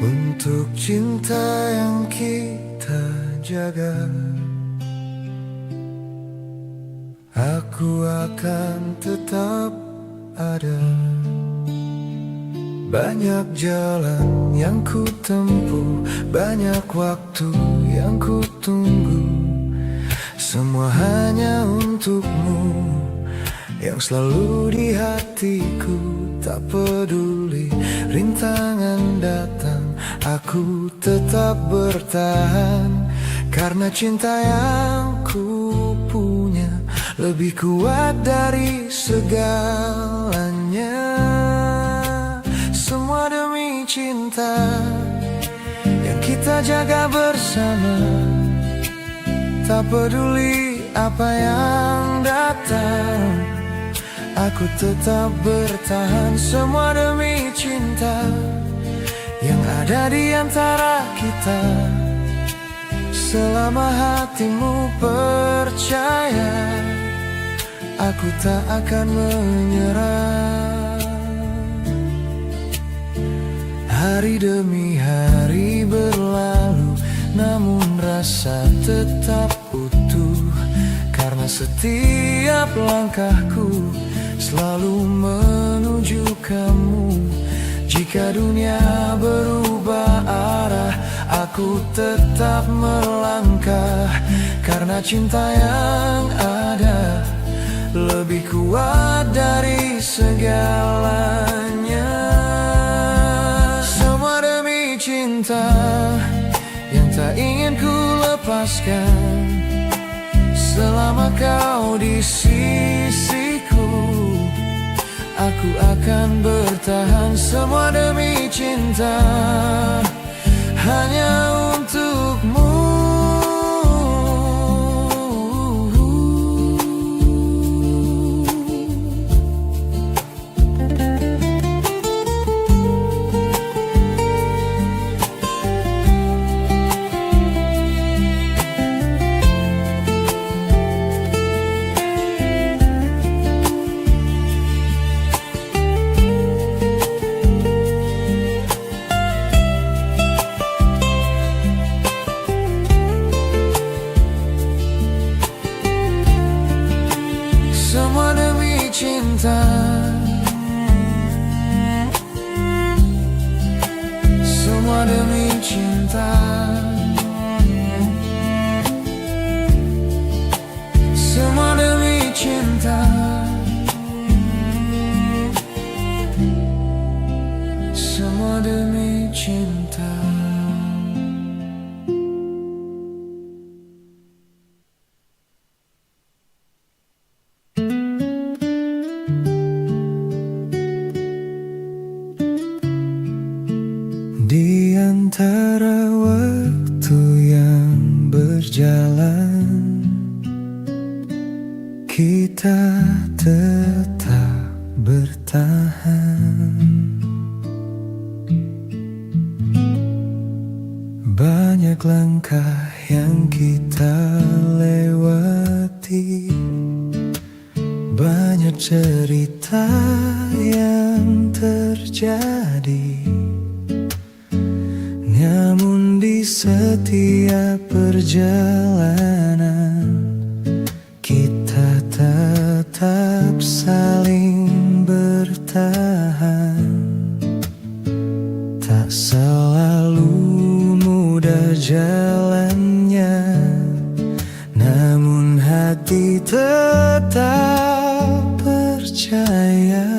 Untuk cinta yang kita jaga, aku akan tetap ada. Banyak jalan yang ku tempuh, banyak waktu yang ku tunggu. Semua hanya untukmu yang selalu di hatiku. Tak peduli rintangan datang, aku tetap bertahan. Karena cinta yang ku punya lebih kuat dari segalanya. Semua demi cinta yang kita jaga bersama. Tak peduli apa yang datang, aku tetap bertahan. Semua demi cinta yang ada di antara kita. Selama hatimu percaya, aku tak akan menyerah. Hari demi hari berlalu, namun rasa tetap utuh. Karena setiap langkahku selalu menuju kamu. Jika dunia berubah arah, aku tetap melangkah. Karena cinta yang ada lebih kuat dari segalanya. Semua demi cinta yang tak ingin ku lepaskan. Selama kau di sisiku, aku akan bertahan. Semua demi cinta hanya untukmu. cinta, semua demi cinta, semua demi cinta, semua demi cinta. Di antara waktu yang berjalan, kita tetap bertahan. Banyak langkah yang kita lewati, banyak cerita yang terjadi. Namun di setiap perjalanan, kita tetap saling bertahan. Tak selalu mudah jalannya, namun hati tetap percaya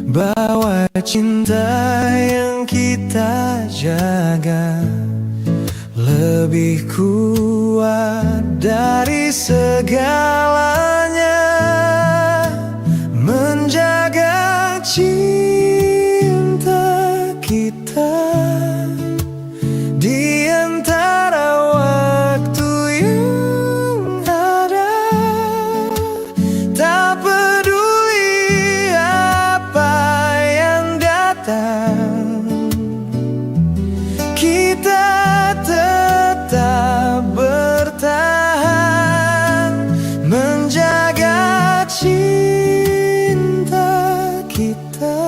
bahwa cinta yang kita jaga lebih kuat dari segalanya. Menjaga cinta kita di antara waktu yang ada, tak peduli apa yang datang, kita tetap bertahan. Menjaga cinta kita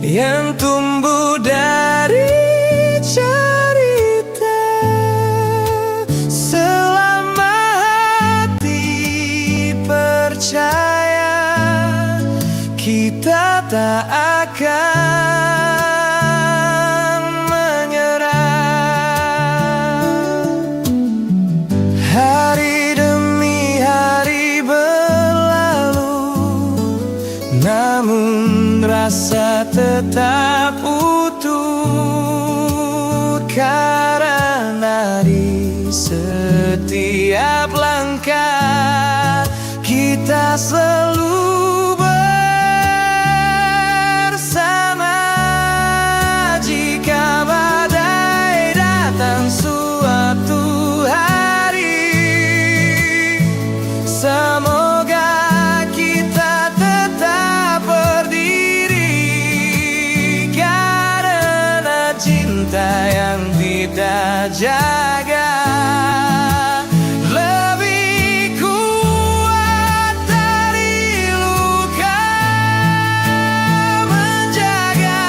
yang tumbuh dari cerita, selama hati percaya kita tak akan menyerah. Hari demi hari berlalu, namun rasa tetap utuh, karena di setiap langkah kita selalu bersama. Jika badai datang suatu hari, semoga kita tetap berdiri, karena cinta yang kita jaga lebih kuat dari luka. Menjaga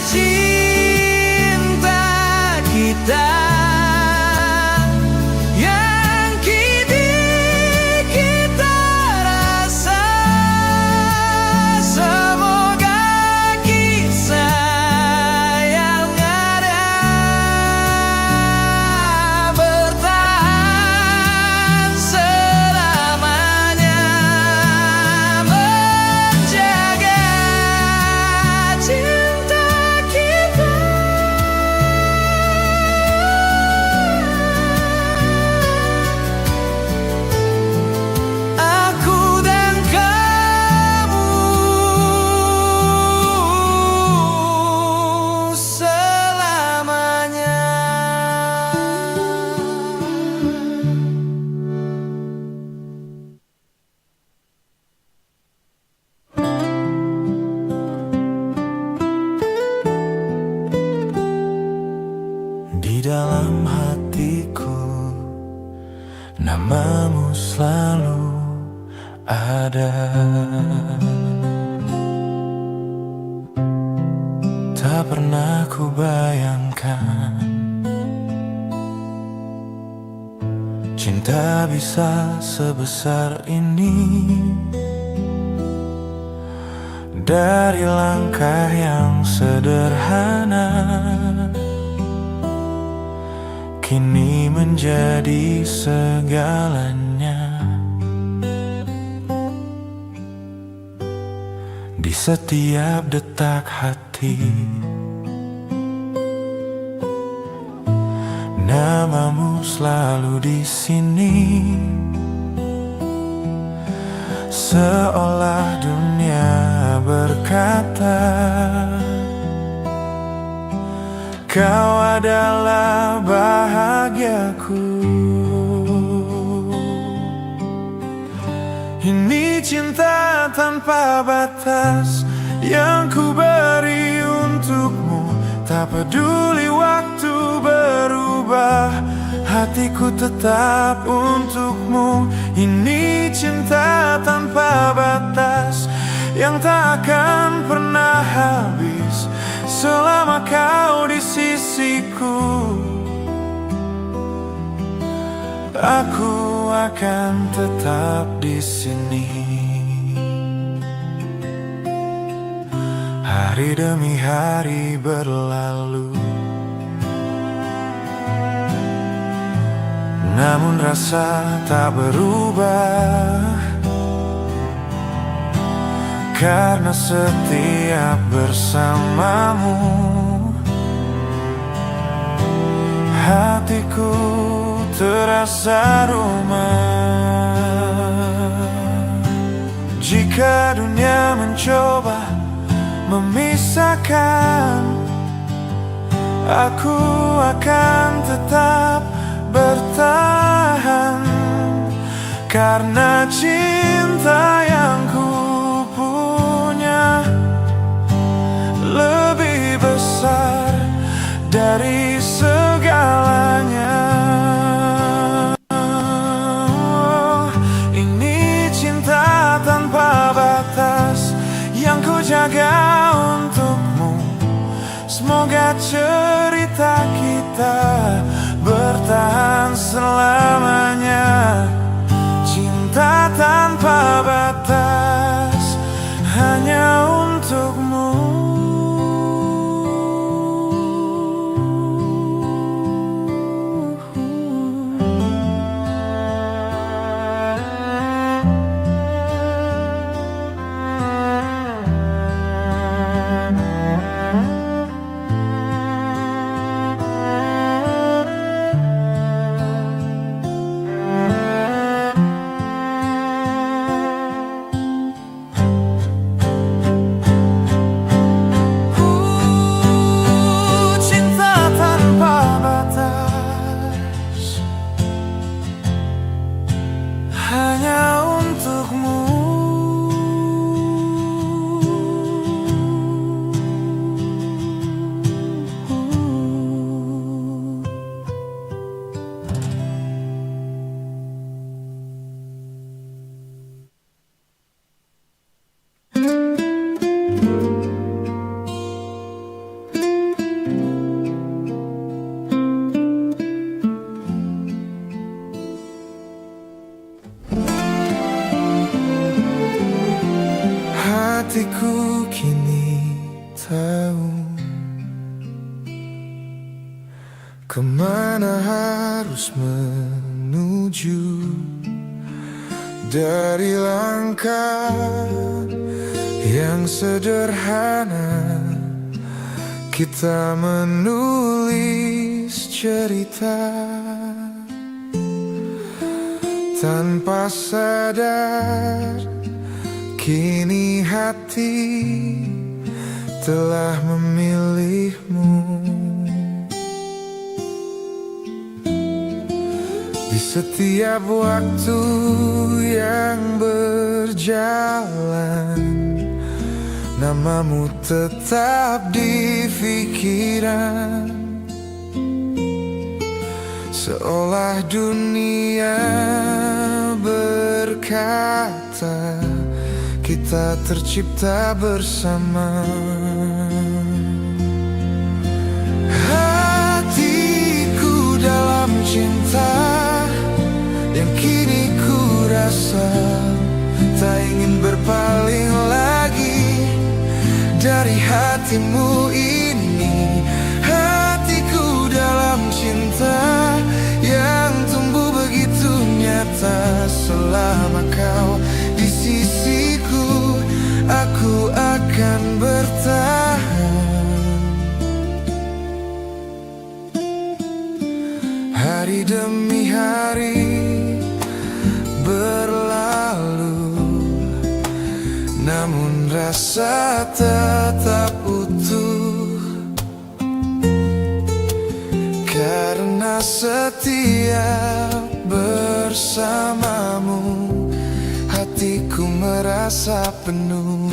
cinta kita yang kini kita rasa, semoga kisah yang ada bertahan selamanya. Menjaga cinta kita, aku dan kamu selamanya. Di dalam hatiku, namamu selalu ada. Tak pernah ku bayangkan cinta bisa sebesar ini. Dari langkah yang sederhana kini menjadi segalanya. Di setiap detak hati, namamu selalu di sini. Seolah dunia berkata, kau adalah bahagiaku. Ini cinta tanpa batas yang ku beri untukmu. Tak peduli waktu berubah, hatiku tetap untukmu. Ini cinta tanpa batas yang tak akan pernah habis selama kau di sisiku. Aku akan tetap di sini. Hari demi hari berlalu, namun rasa tak berubah. Karena setiap bersamamu, hatiku terasa rumah. Jika dunia mencoba memisahkan, aku akan tetap bertahan. Karena cinta yang ku punya lebih besar dari segalanya. Ini cinta tanpa batas yang ku jaga untukmu. Semoga cerita kita bertahan selamanya. Cinta tanpa batas hanya untukmu. Hanya untukmu. Hatiku kini tahu kemana harus menuju. Dari langkah yang sederhana, kita menulis cerita. Tanpa sadar, kini hati telah memilihmu. Di setiap waktu yang berjalan, namamu tetap di pikiran. Seolah dunia berkata, kita tercipta bersama. Hatiku dalam cinta yang kini ku rasa tak ingin berpaling lagi dari hatimu ini. Hatiku dalam cinta yang tumbuh begitu nyata. Selama kau di sisiku, aku akan bertahan. Hari demi hari berlalu, namun rasa tetap utuh. Karena setiap bersamamu, hatiku merasa penuh.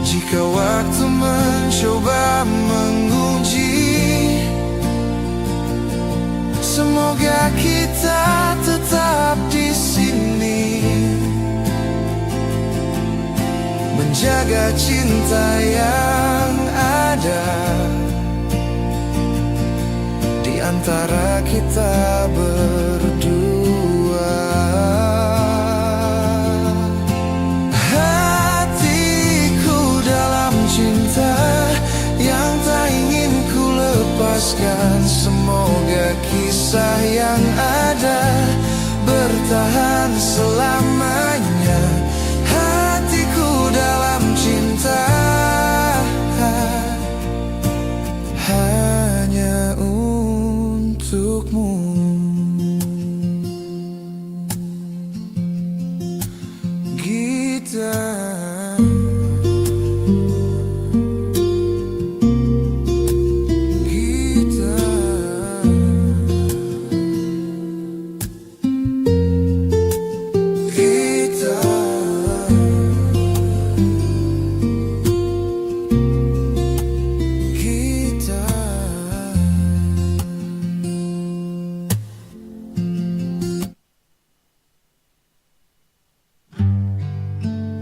Jika waktu mencoba menguji, semoga kita tetap di sini, menjaga cinta yang ada di antara kita berdua. Hatiku dalam cinta yang tak ingin ku lepaskan. Semoga kisah yang ada bertahan selamanya. Hatiku dalam cinta hanya untukmu. Gita.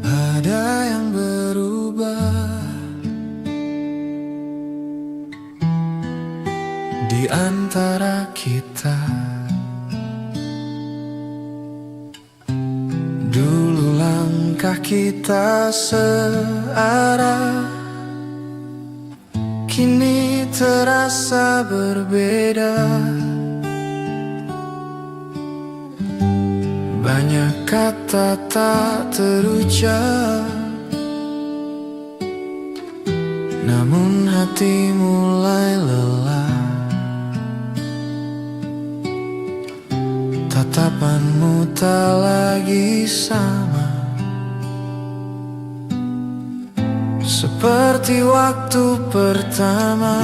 Ada yang berubah di antara kita. Dulu langkah kita searah, kini terasa berbeda. Banyak kata tak terucap, namun hati mulai lelah. Tatapanmu tak lagi sama, seperti waktu pertama.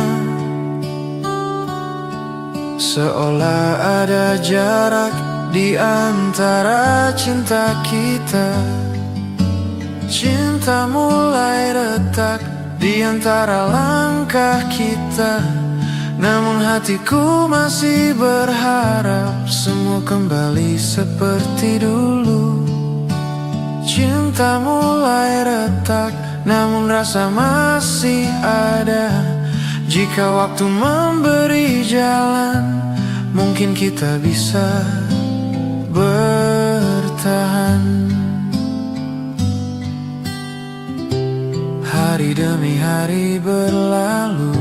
Seolah ada jarak di antara cinta kita. Cinta mulai retak di antara langkah kita, namun hatiku masih berharap semua kembali seperti dulu. Cinta mulai retak, namun rasa masih ada. Jika waktu memberi jalan, mungkin kita bisa bertahan. Hari demi hari berlalu,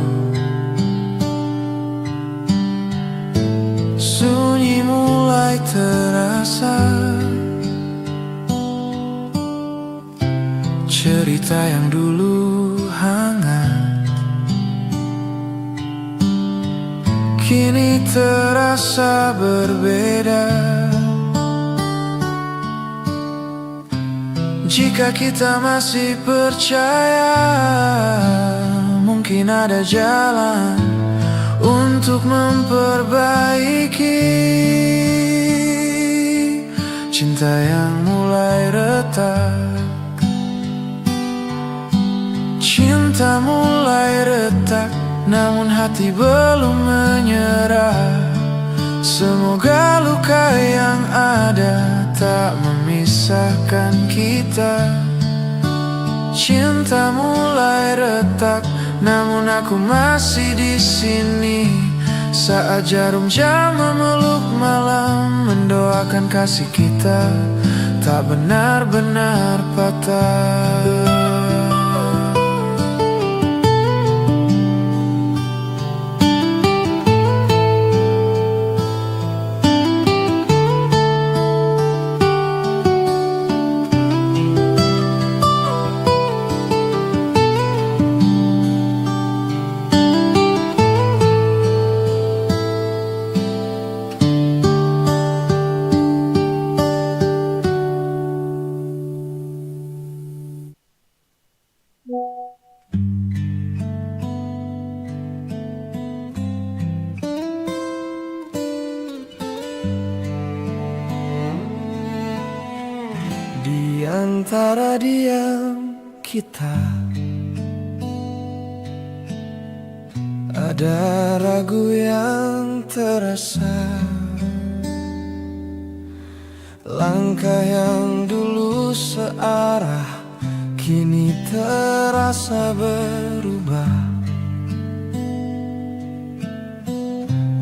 sunyi mulai terasa. Cerita yang dulu hangat kini terasa berbeda. Jika kita masih percaya, mungkin ada jalan untuk memperbaiki cinta yang mulai retak. Cinta mulai retak, namun hati belum menyerah. Semoga luka yang ada tak memisahkan kita. Cinta mulai retak, namun aku masih di sini, Saat jarum jam memeluk malam, mendoakan kasih kita tak benar-benar patah. Di antara diam kita, ada ragu yang terasa. Langkah yang dulu searah kini terasa berubah.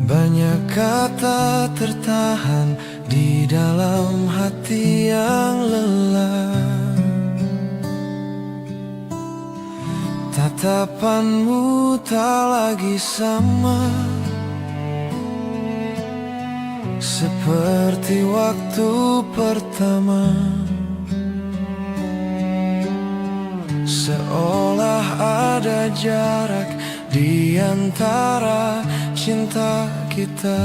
Banyak kata tertahan di dalam hati yang lelah. Tatapanmu tak lagi sama seperti waktu pertama. Seolah ada jarak di antara cinta kita.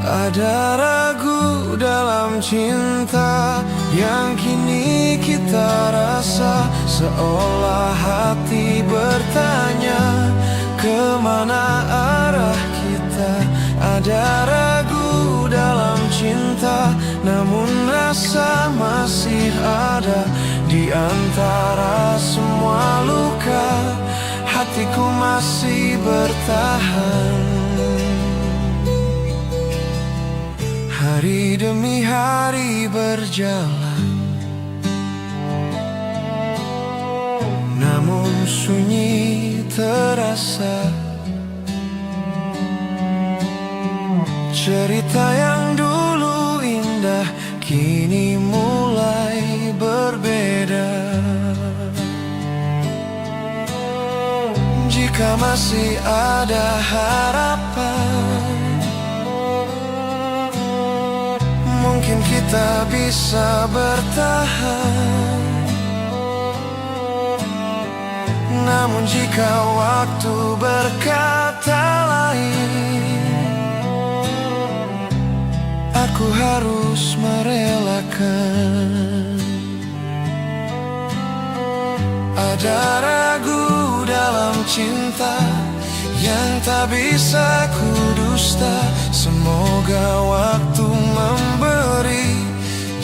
Ada ragu dalam cinta yang kini kita rasa. Seolah hati bertanya, kemana arah kita? Ada ragu dalam cinta, namun rasa masih ada. Di antara semua luka, hatiku masih bertahan. Hari demi hari berjalan, namun sunyi terasa. Cerita yang dulu indah kini mulai berbeda. Jika masih ada harapan, mungkin kita bisa bertahan. Namun jika waktu berkata lain, aku harus merelakan. Ada ragu dalam cinta yang tak bisa kudusta. Semoga waktu memberi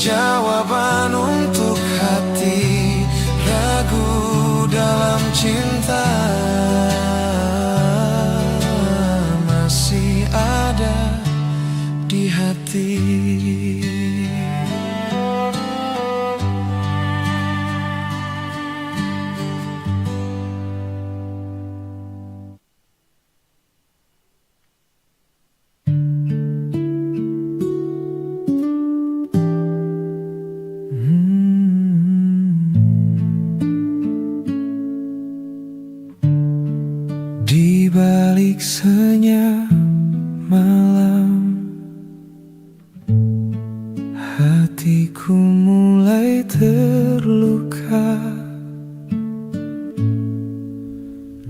jawaban untuk hati. Ragu dalam cinta masih ada di hati. Di balik senyap malam, hatiku mulai terluka.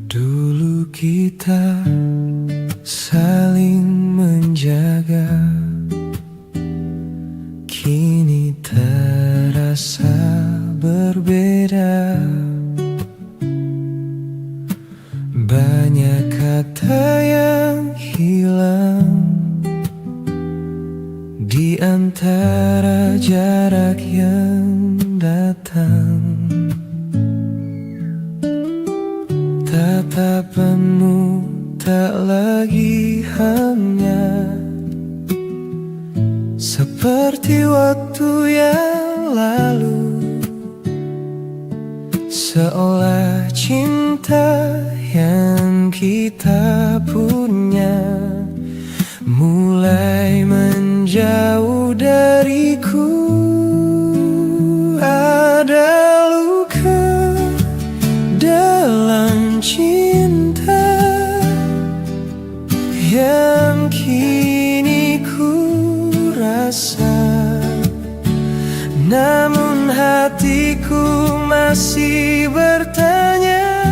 Dulu kita saling menjaga, kini terasa berbeda. Banyak kata yang hilang di antara jarak yang datang. Tatapanmu tak lagi hangat seperti waktu yang lalu. seolah cinta yang kita punya mulai menjauh dariku. Ada luka dalam cinta yang kini ku rasa, namun hatiku masih bertanya,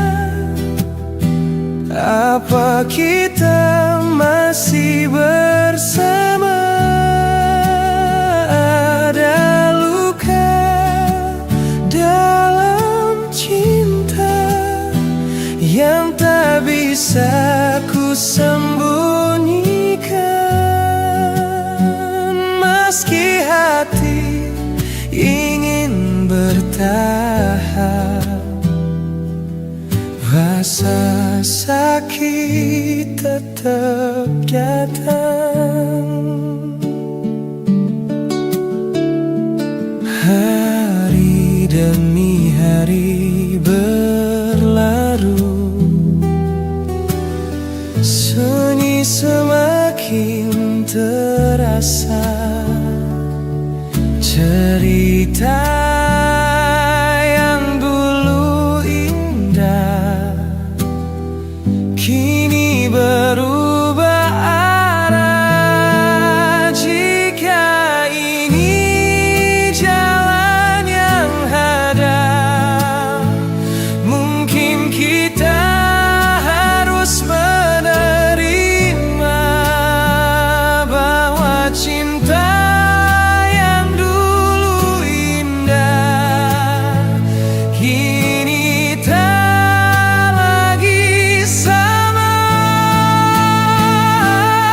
apa kita masih bersama? Ada luka dalam cinta yang tak bisa ku sembunyikan, meski hati ingin bertahan, rasa sakit tetap datang. Hari demi hari berlalu, sunyi semakin terasa. Cerita yang dulu indah kini berubah arah. Jika ini jalan yang ada, mungkin kita harus menerima bahwa cinta yang dulu indah kini tak lagi sama.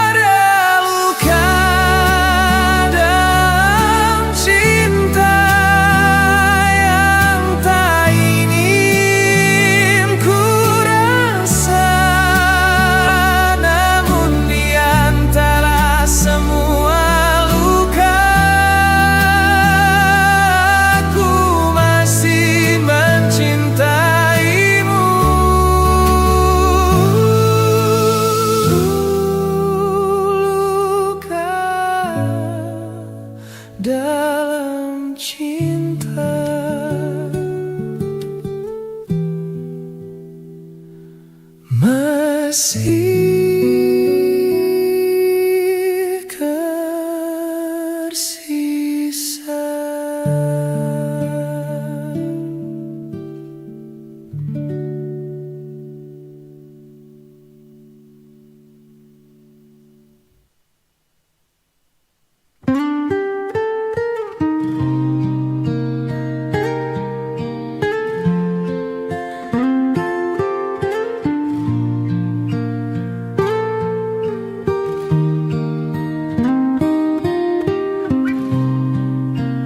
Ada luka dalam cinta yang tak ingin ku rasa, namun di antara semua luka, aku masih mencintaimu. Luka dalam cinta masih tersisa.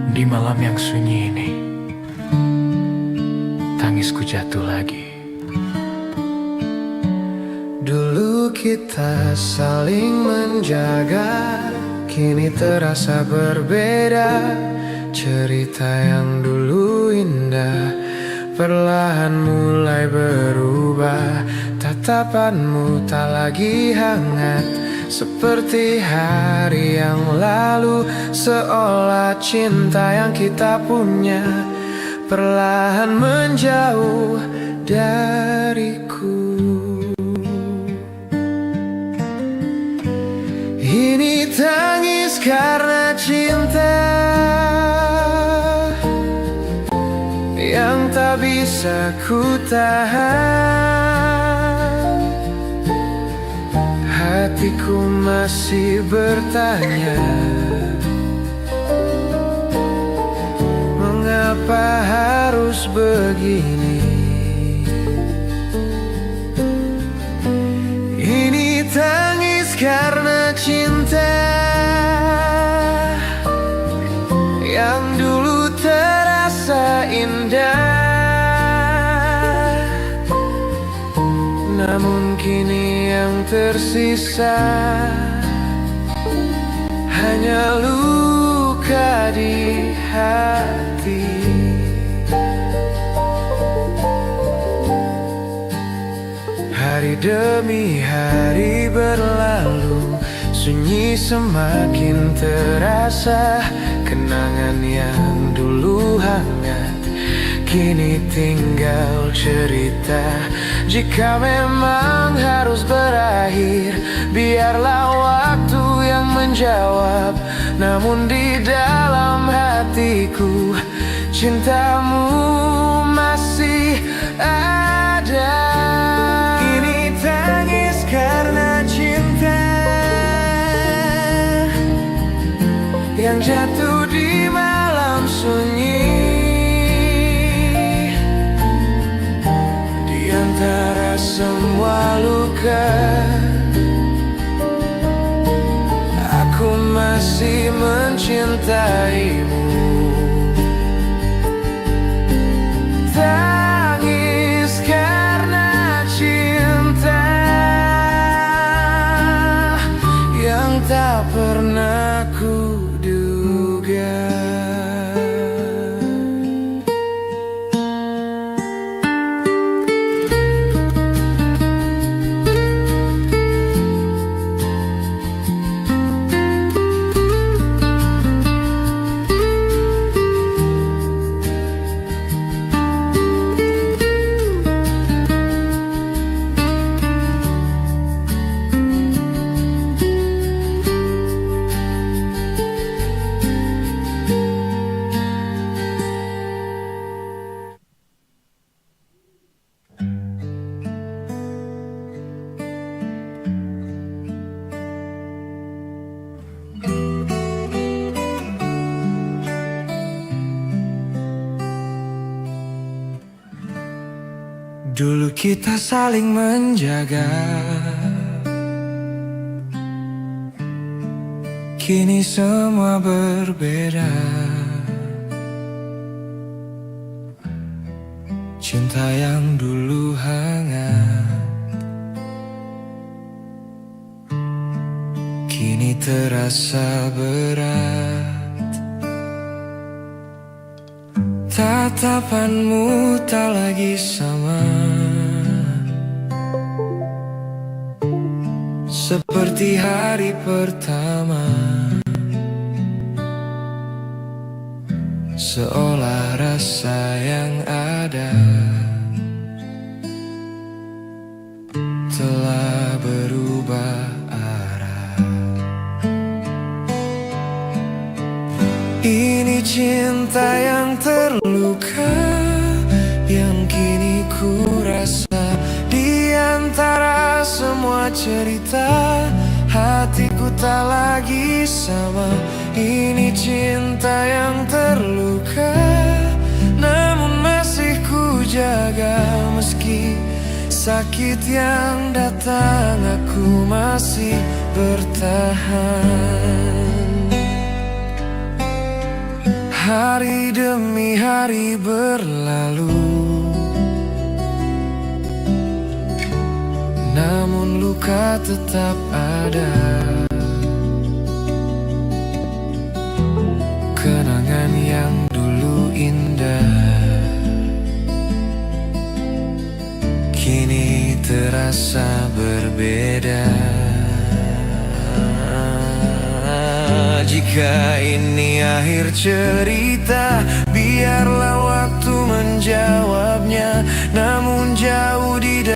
Di malam yang sunyi ini, tangisku jatuh lagi. Dulu kita saling menjaga, kini terasa berbeda. Cerita yang dulu indah perlahan mulai berubah. Tatapanmu tak lagi hangat seperti hari yang lalu, seolah cinta yang kita punya perlahan menjauh dariku. Ini tangis karena cinta yang tak bisa ku tahan. Hatiku masih bertanya, mengapa harus begini? Ini tangis karena cinta yang dulu terasa indah, namun kini yang tersisa hanya luka di hati. demi hari berlalu, sunyi semakin terasa. Kenangan yang dulu hangat kini tinggal cerita. Jika memang harus berakhir, biarlah waktu yang menjawab. Namun di dalam hatiku, cintamu masih ada. Ini tangis karena cinta yang jatuh di malam sunyi. Di antara semua luka, aku masih mencintaimu. Tangis karena cinta yang tak pernah kuduga. Dulu kita saling menjaga, kini semua berbeda. Cinta yang dulu hangat kini terasa berat. Tatapanmu tak lagi sama, seperti hari pertama. Seolah rasa yang ada telah berubah arah. Ini cinta yang terluka, yang kini ku rasa. Di antara semua cerita, hatiku tak lagi sama. Ini cinta yang terluka, namun masih ku jaga. Meski sakit yang datang, aku masih bertahan. Hari demi hari berlalu, namun luka tetap ada. Kenangan yang dulu indah kini terasa berbeda. Jika ini akhir cerita,